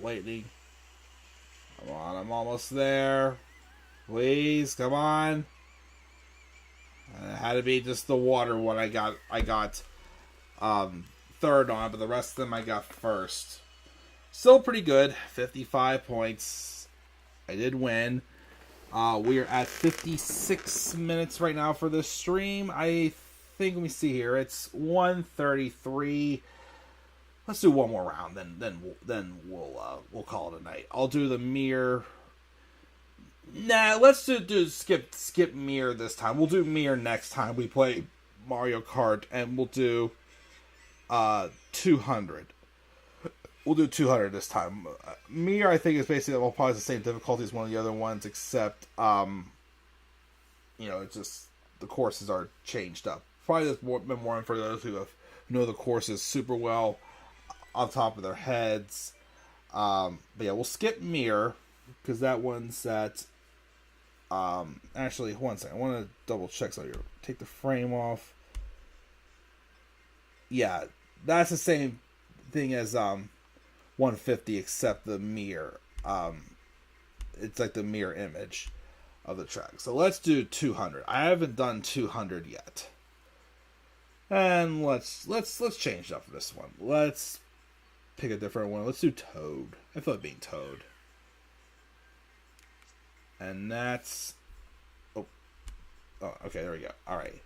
Lightning. Come on, I'm almost there. Please, come on. And it had to be just the water one I got third on, but the rest of them I got first. Still pretty good. 55 points. I did win. We are at 56 minutes right now for this stream. I think, let me see here. It's 1:33. Let's do one more round, then we'll call it a night. I'll do the mirror. Nah, let's do skip mirror this time. We'll do mirror next time we play Mario Kart, and we'll do 200. We'll do 200 this time. Mirror, I think, is basically probably the same difficulty as one of the other ones, except it's just the courses are changed up. Probably there's been more for those who know the courses super well on top of their heads. But yeah, we'll skip mirror because that one's at. Actually, one second. I want to double check. So you take the frame off. Yeah, that's the same thing as 150, except the mirror. It's like the mirror image of the track. So let's do 200. I haven't done 200 yet. And let's change up for this one. Let's pick a different one. Let's do Toad. I feel like being Toad. And that's... Oh, okay, there we go. Alright.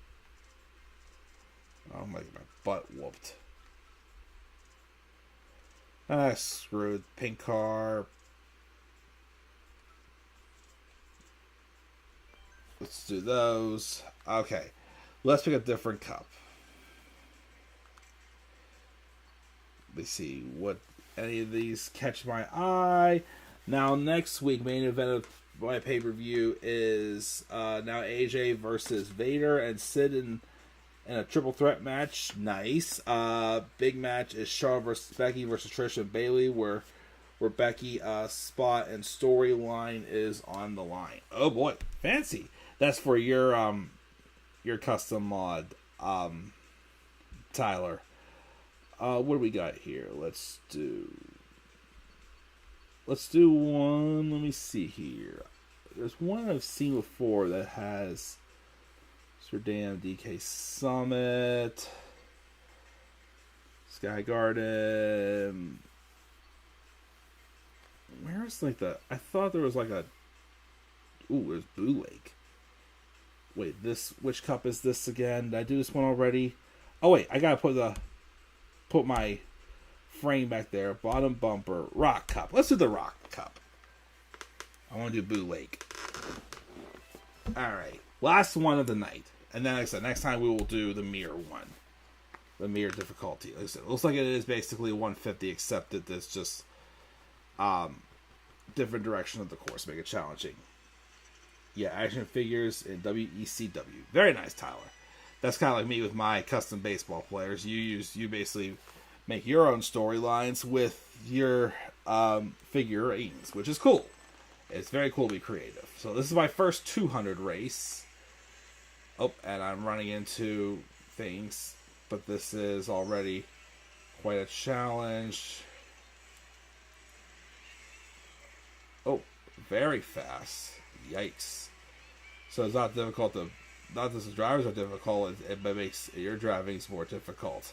Oh, my butt whooped. Screwed. Pink car. Let's do those. Okay. Let's pick a different cup. Let's see what any of these catch my eye. Now, next week, main event of my pay-per-view is now AJ versus Vader and Sid in a triple threat match. Nice. Big match is Shaw versus Becky versus Trish and Bayley, where Becky spot and storyline is on the line. Oh boy, fancy. That's for your custom mod, Tyler. What do we got here? Let's do one. Let me see here. There's one I've seen before that has Sir Damn DK Summit, Sky Garden. Where's like the? I thought there was like a. Ooh, there's Blue Lake. Wait, which cup is this again? Did I do this one already? Oh wait, I gotta put my frame back there. Bottom bumper, Rock Cup. Let's do the Rock Cup. I want to do Boo Lake. Alright. Last one of the night. And then, like I said, next time we will do the mirror one. The mirror difficulty. Like I said, it looks like it is basically 150, except that it's just different direction of the course. Make it challenging. Yeah, action figures in WECW. Very nice, Tyler. That's kind of like me with my custom baseball players. You basically make your own storylines with your figurines, which is cool. It's very cool to be creative. So this is my first 200 race. Oh, and I'm running into things, but this is already quite a challenge. Oh, very fast. Yikes. So it's not difficult to... Not that the drivers are difficult, it makes your driving more difficult.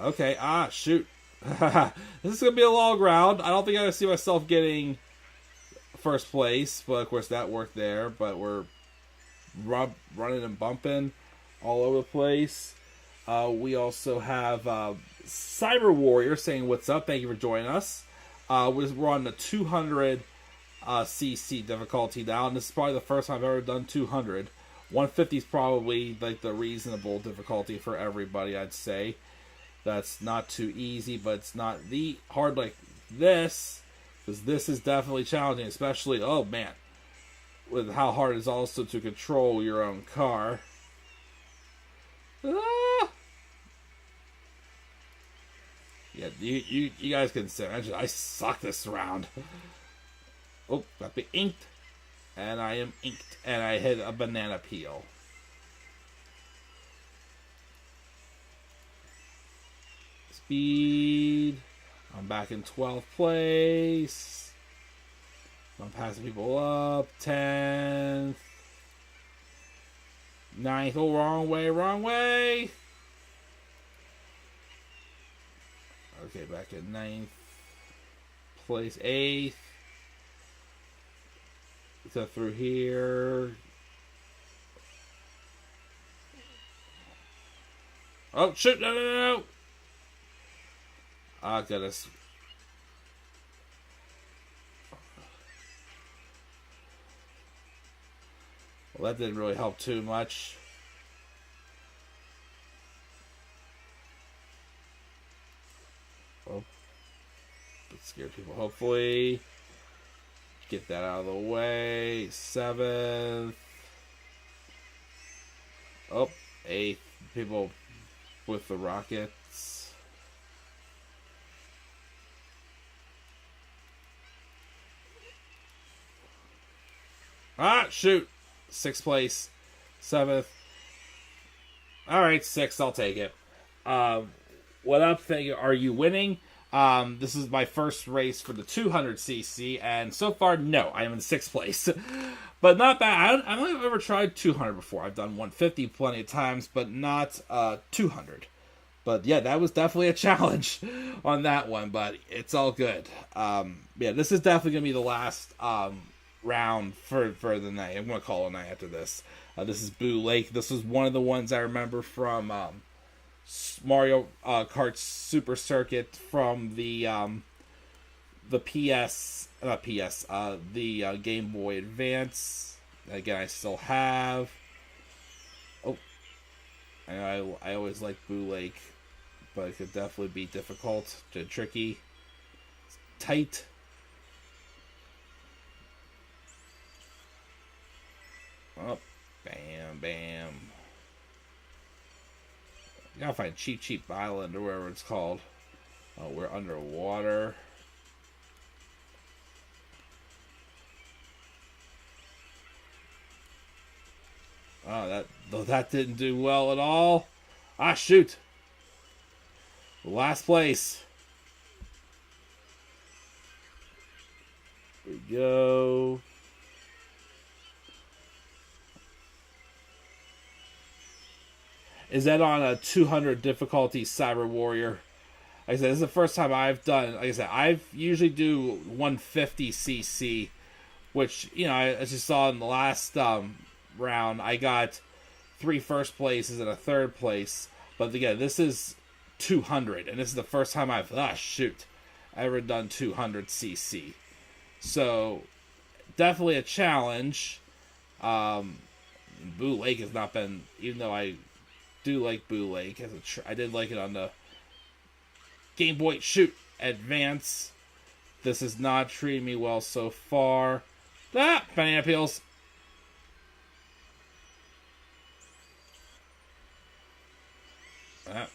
Okay, shoot. This is going to be a long round. I don't think I see myself getting first place, but of course that worked there. But we're running and bumping all over the place. We also have Cyber Warrior saying, "What's up? Thank you for joining us." We're on the 200 CC difficulty now, and this is probably the first time I've ever done 200. 150 is probably like the reasonable difficulty for everybody, I'd say. That's not too easy, but it's not the hard like this, because this is definitely challenging, especially, oh man, with how hard it is also to control your own car. Ah! Yeah, you guys can say, I suck this round. Oh, got me inked. And I am inked. And I hit a banana peel. Speed. I'm back in 12th place. I'm passing people up. 10th. 9th. Oh, wrong way, wrong way. Okay, back in 9th place. 8th. Go through here. Oh, shoot. No. Oh, goodness. Well, that didn't really help too much. Oh. That scared people, hopefully. Get that out of the way. 7th. Oh, 8th. People with the rockets. Ah, shoot. 6th place. 7th. Alright, 6th. I'll take it. What up, are you winning? This is my first race for the 200cc, and so far, no, I am in 6th place. But not bad. I don't think I've ever tried 200 before. I've done 150 plenty of times, but not 200. But yeah, that was definitely a challenge on that one, but it's all good. Yeah, this is definitely going to be the last round for the night. I'm going to call it a night after this. This is Boo Lake. This was one of the ones I remember from Mario Kart Super Circuit from the Game Boy Advance. Again, I still have. Oh, I always liked Boo Lake, but it could definitely be difficult, tricky, tight. Oh, bam, bam. You gotta find Cheap Island or wherever it's called. Oh, we're underwater. Oh, that didn't do well at all. Ah, shoot. Last place. Here we go. Is that on a 200 difficulty, Cyber Warrior? Like I said, this is the first time I've done. Like I said, I've usually do 150cc, which, you know, as you saw in the last round, I got 3 first places and a 3rd place. But again, this is 200, and this is the first time I've ever done 200cc. So definitely a challenge. Boo Lake has not been, even though I do like Boo Lake. I did like it on the Game Boy Advance. This is not treating me well so far. Ah, banana peels. I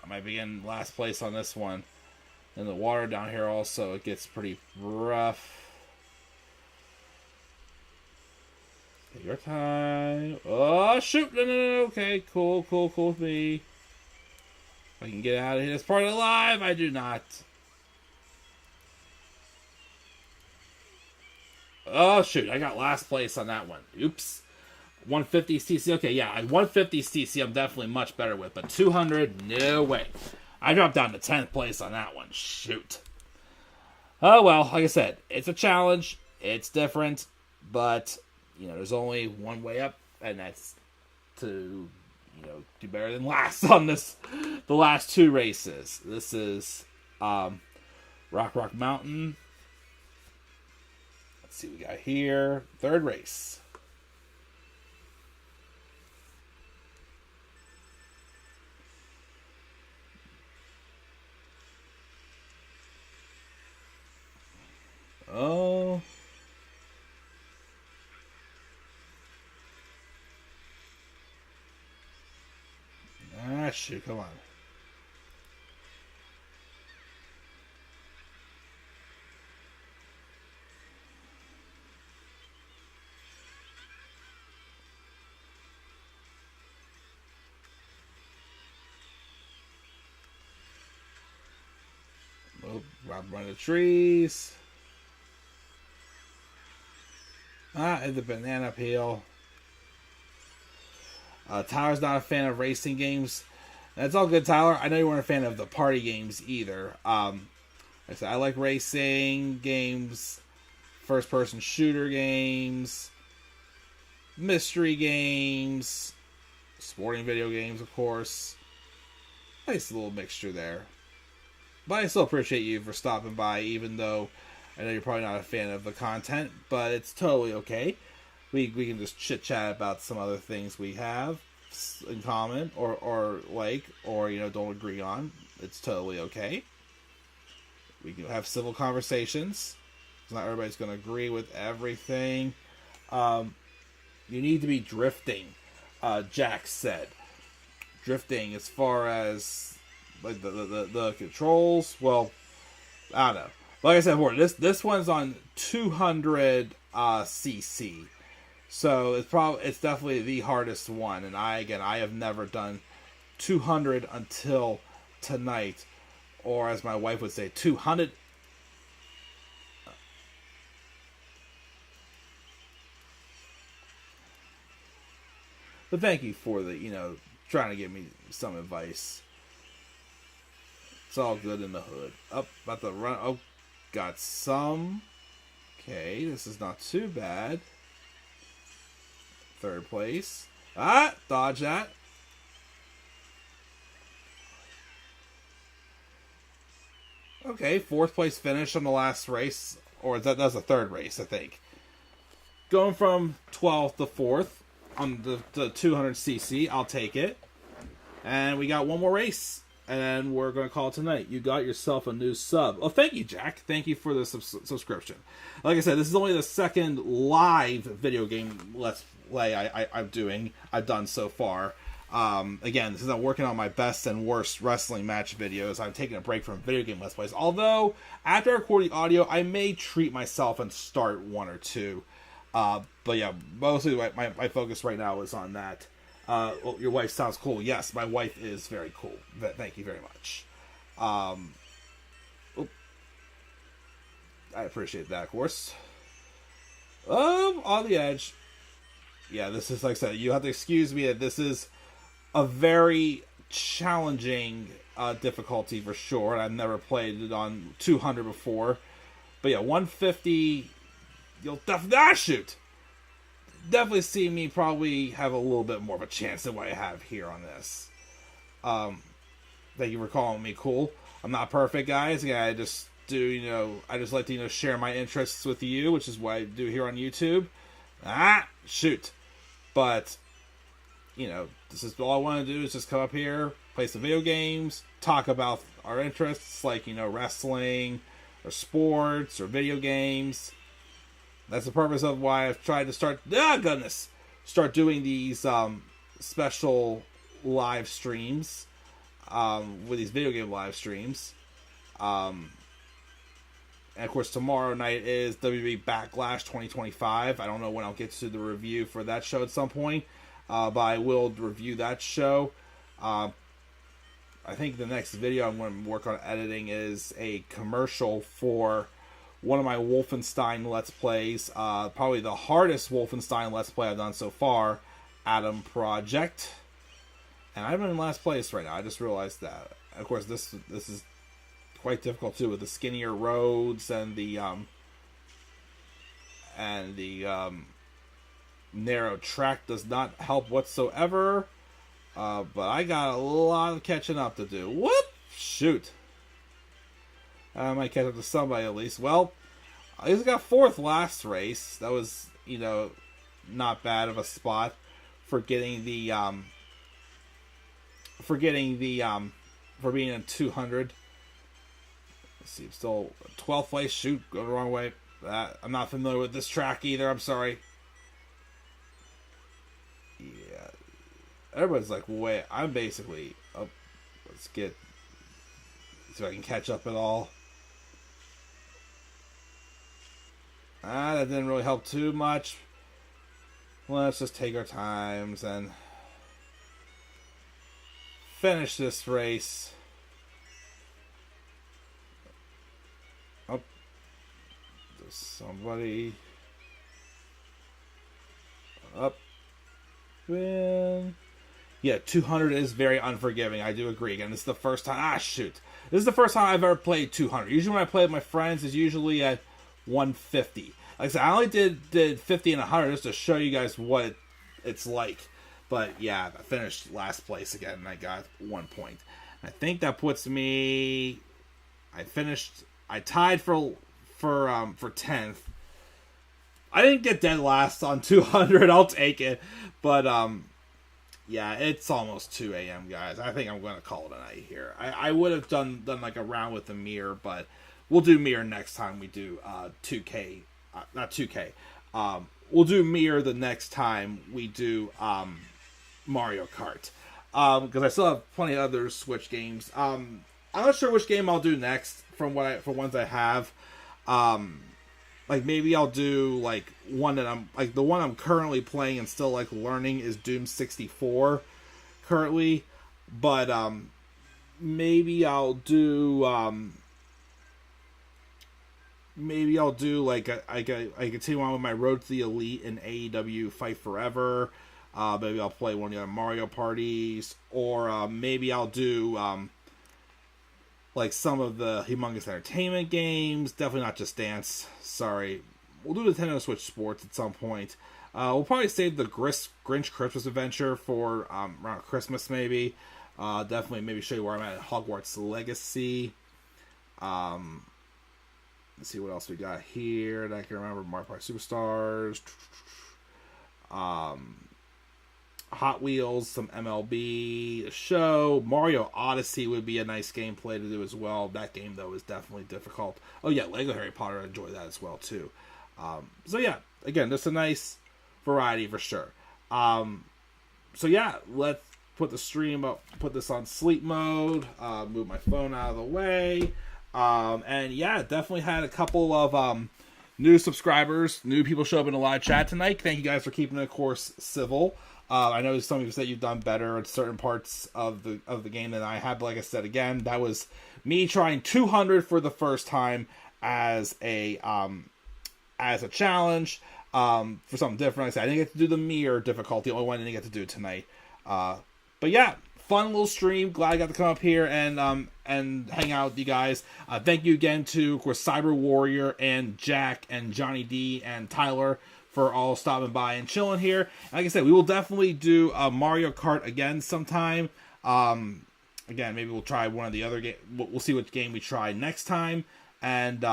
might be in last place on this one. And the water down here also, it gets pretty rough. Take your time. Oh, shoot. No. Okay, cool with me. If I can get out of here this part alive, I do not. Oh, shoot. I got last place on that one. Oops. 150cc. Okay, yeah, 150cc I'm definitely much better with, but 200, no way. I dropped down to 10th place on that one. Shoot. Oh, well, like I said, it's a challenge. It's different, but, you know, there's only one way up, and that's to do better than last on this. The last 2 races. This is Rock Mountain. Let's see what we got here. 3rd race. Oh. Ah, shoot, come on. Run the trees. And the banana peel. Tyler's not a fan of racing games. That's all good, Tyler. I know you weren't a fan of the party games either. Like I said, I like racing games, first-person shooter games, mystery games, sporting video games, of course. Nice little mixture there. But I still appreciate you for stopping by, even though I know you're probably not a fan of the content, but it's totally okay. We can just chit-chat about some other things we have in common, or like, or, don't agree on. It's totally okay. We can have civil conversations. Not everybody's going to agree with everything. You need to be drifting, Jack said. Drifting as far as like the controls, well, I don't know. Like I said before, this one's on 200 cc, so it's definitely the hardest one. And I have never done 200 until tonight, or as my wife would say, 200. But thank you for the trying to give me some advice. It's all good in the hood. Up, about to run. Oh, got some. Okay, this is not too bad. 3rd place. Dodge that. Okay, 4th place finish on the last race. Or that was the 3rd race, I think. Going from 12th to 4th on the 200cc. I'll take it. And we got one more race. And we're going to call it tonight. You got yourself a new sub. Oh, thank you, Jack. Thank you for the subscription. Like I said, this is only the 2nd live video game Let's Play I've done so far. Again, since I'm working on my best and worst wrestling match videos, I'm taking a break from video game Let's Plays. Although, after I record the audio, I may treat myself and start 1 or 2. But yeah, mostly my focus right now is on that. Well, your wife sounds cool. Yes, my wife is very cool. Thank you very much. I appreciate that, of course. On the edge. Yeah, this is, like I said, you have to excuse me that this is a very challenging difficulty for sure. And I've never played it on 200 before. But yeah, 150, you'll definitely... shoot! Definitely see me probably have a little bit more of a chance than what I have here on this. Thank you for calling me cool. I'm not perfect, guys. Yeah, I just do, I just like to, share my interests with you, which is what I do here on YouTube. Shoot. But, this is all I want to do is just come up here, play some video games, talk about our interests, like, wrestling, or sports, or video games. That's the purpose of why I've tried to start doing these special live streams with these video game live streams. And of course, tomorrow night is WWE Backlash 2025. I don't know when I'll get to the review for that show at some point, but I will review that show. I think the next video I'm going to work on editing is a commercial for one of my Wolfenstein Let's Plays, probably the hardest Wolfenstein Let's Play I've done so far, Adam Project. And I'm in last place right now, I just realized that. Of course, this is quite difficult too, with the skinnier roads and the narrow track does not help whatsoever. But I got a lot of catching up to do. Whoop! Shoot. I might catch up to somebody at least. Well, I just got 4th last race. That was, not bad of a spot for getting the, for being in 200. Let's see, I'm still 12th place. Shoot, go the wrong way. I'm not familiar with this track either. I'm sorry. Yeah. Everybody's like, wait, I'm basically up. Let's get, so I can catch up at all. That didn't really help too much. Let's just take our times and finish this race. Oh, there's somebody up. Yeah, 200 is very unforgiving. I do agree. Again, this is the first time. Shoot. This is the first time I've ever played 200. Usually when I play with my friends, it's usually at 150. Like I said, I only did 50 and 100 just to show you guys what it's like. But yeah, I finished last place again, and I got 1 point. I think that puts me. I tied for 10th. I didn't get dead last on 200. I'll take it, but yeah, it's almost 2 a.m. guys. I think I'm going to call it a night here. I would have done like a round with the mirror, but we'll do mirror next time we do 2K. Not 2K. We'll do mirror the next time we do Mario Kart. Because I still have plenty of other Switch games. I'm not sure which game I'll do next for ones I have. Like maybe I'll do like one that I'm like the one I'm currently playing and still like learning is Doom 64 currently, but maybe I'll do like I continue on with my Road to the Elite and AEW Fight Forever. Maybe I'll play one of the other Mario parties, or maybe I'll do like some of the Humongous Entertainment games. Definitely not Just Dance. Sorry. We'll do Nintendo Switch Sports at some point. We'll probably save the Grinch Christmas Adventure for around Christmas, maybe. Definitely maybe show you where I'm at Hogwarts Legacy. Let's see what else we got here that I can remember. Mario Party Superstars. Hot Wheels, some MLB, a show. Mario Odyssey would be a nice gameplay to do as well. That game, though, is definitely difficult. Oh, yeah, Lego Harry Potter, I enjoy that as well, too. So, yeah, again, just a nice variety for sure. So, yeah, let's put the stream up, put this on sleep mode, move my phone out of the way. And, yeah, definitely had a couple of new subscribers, new people show up in the live chat tonight. Thank you guys for keeping it, of course, civil. I know some of you said you've done better at certain parts of the game than I have. But like I said, again, that was me trying 200 for the first time as a challenge for something different. Like I said, I didn't get to do the mirror difficulty. Only one I didn't get to do tonight. But yeah, fun little stream. Glad I got to come up here and hang out with you guys. Thank you again to, of course, Cyber Warrior and Jack and Johnny D and Tyler for all stopping by and chilling here. And like I said, we will definitely do Mario Kart again sometime. Again, maybe we'll try one of the other games. We'll see which game we try next time. And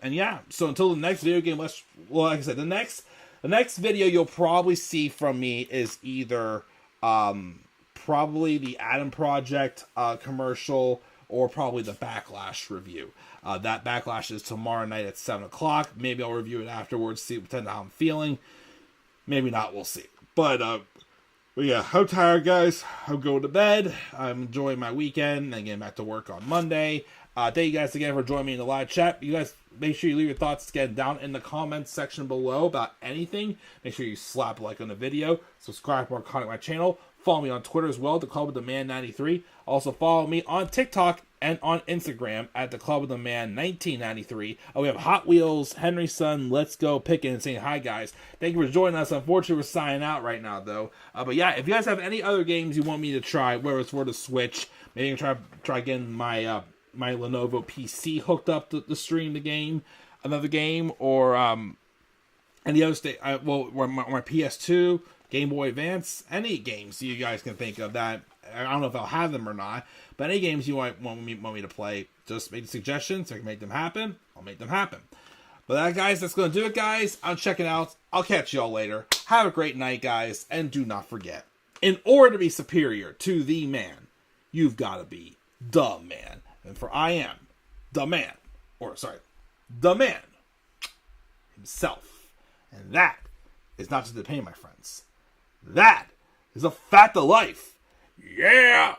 yeah, so until the next video game, like I said, the next video you'll probably see from me is either probably the Adam Project commercial or probably the Backlash review. That Backlash is tomorrow night at 7 o'clock. Maybe I'll review it afterwards, depending on how I'm feeling. Maybe not, we'll see. But yeah, I'm tired, guys. I'm going to bed. I'm enjoying my weekend and getting back to work on Monday. Thank you guys again for joining me in the live chat. You guys, make sure you leave your thoughts again down in the comments section below about anything. Make sure you slap a like on the video. Subscribe for more content on my channel. Follow me on Twitter as well, The Club of the Man 93. Also follow me on TikTok and on Instagram at The Club of the Man 1993. We have Hot Wheels, Henry's Son, Let's Go Pickin' and saying hi, guys. Thank you for joining us. Unfortunately, we're signing out right now, though. But yeah, if you guys have any other games you want me to try, whether it's for the Switch, maybe try getting my my Lenovo PC hooked up to stream the game, another game, or any other state. My PS2. Game Boy Advance, any games you guys can think of that. I don't know if I'll have them or not, but any games you want me to play, just make suggestions. So I can make them happen. I'll make them happen. But that, guys, that's going to do it, guys. I'm checking out. I'll catch y'all later. Have a great night, guys. And do not forget, in order to be superior to the man, you've got to be the man. And for I am the man. The man himself. And that is not just the pain, my friends. That is a fact of life. Yeah!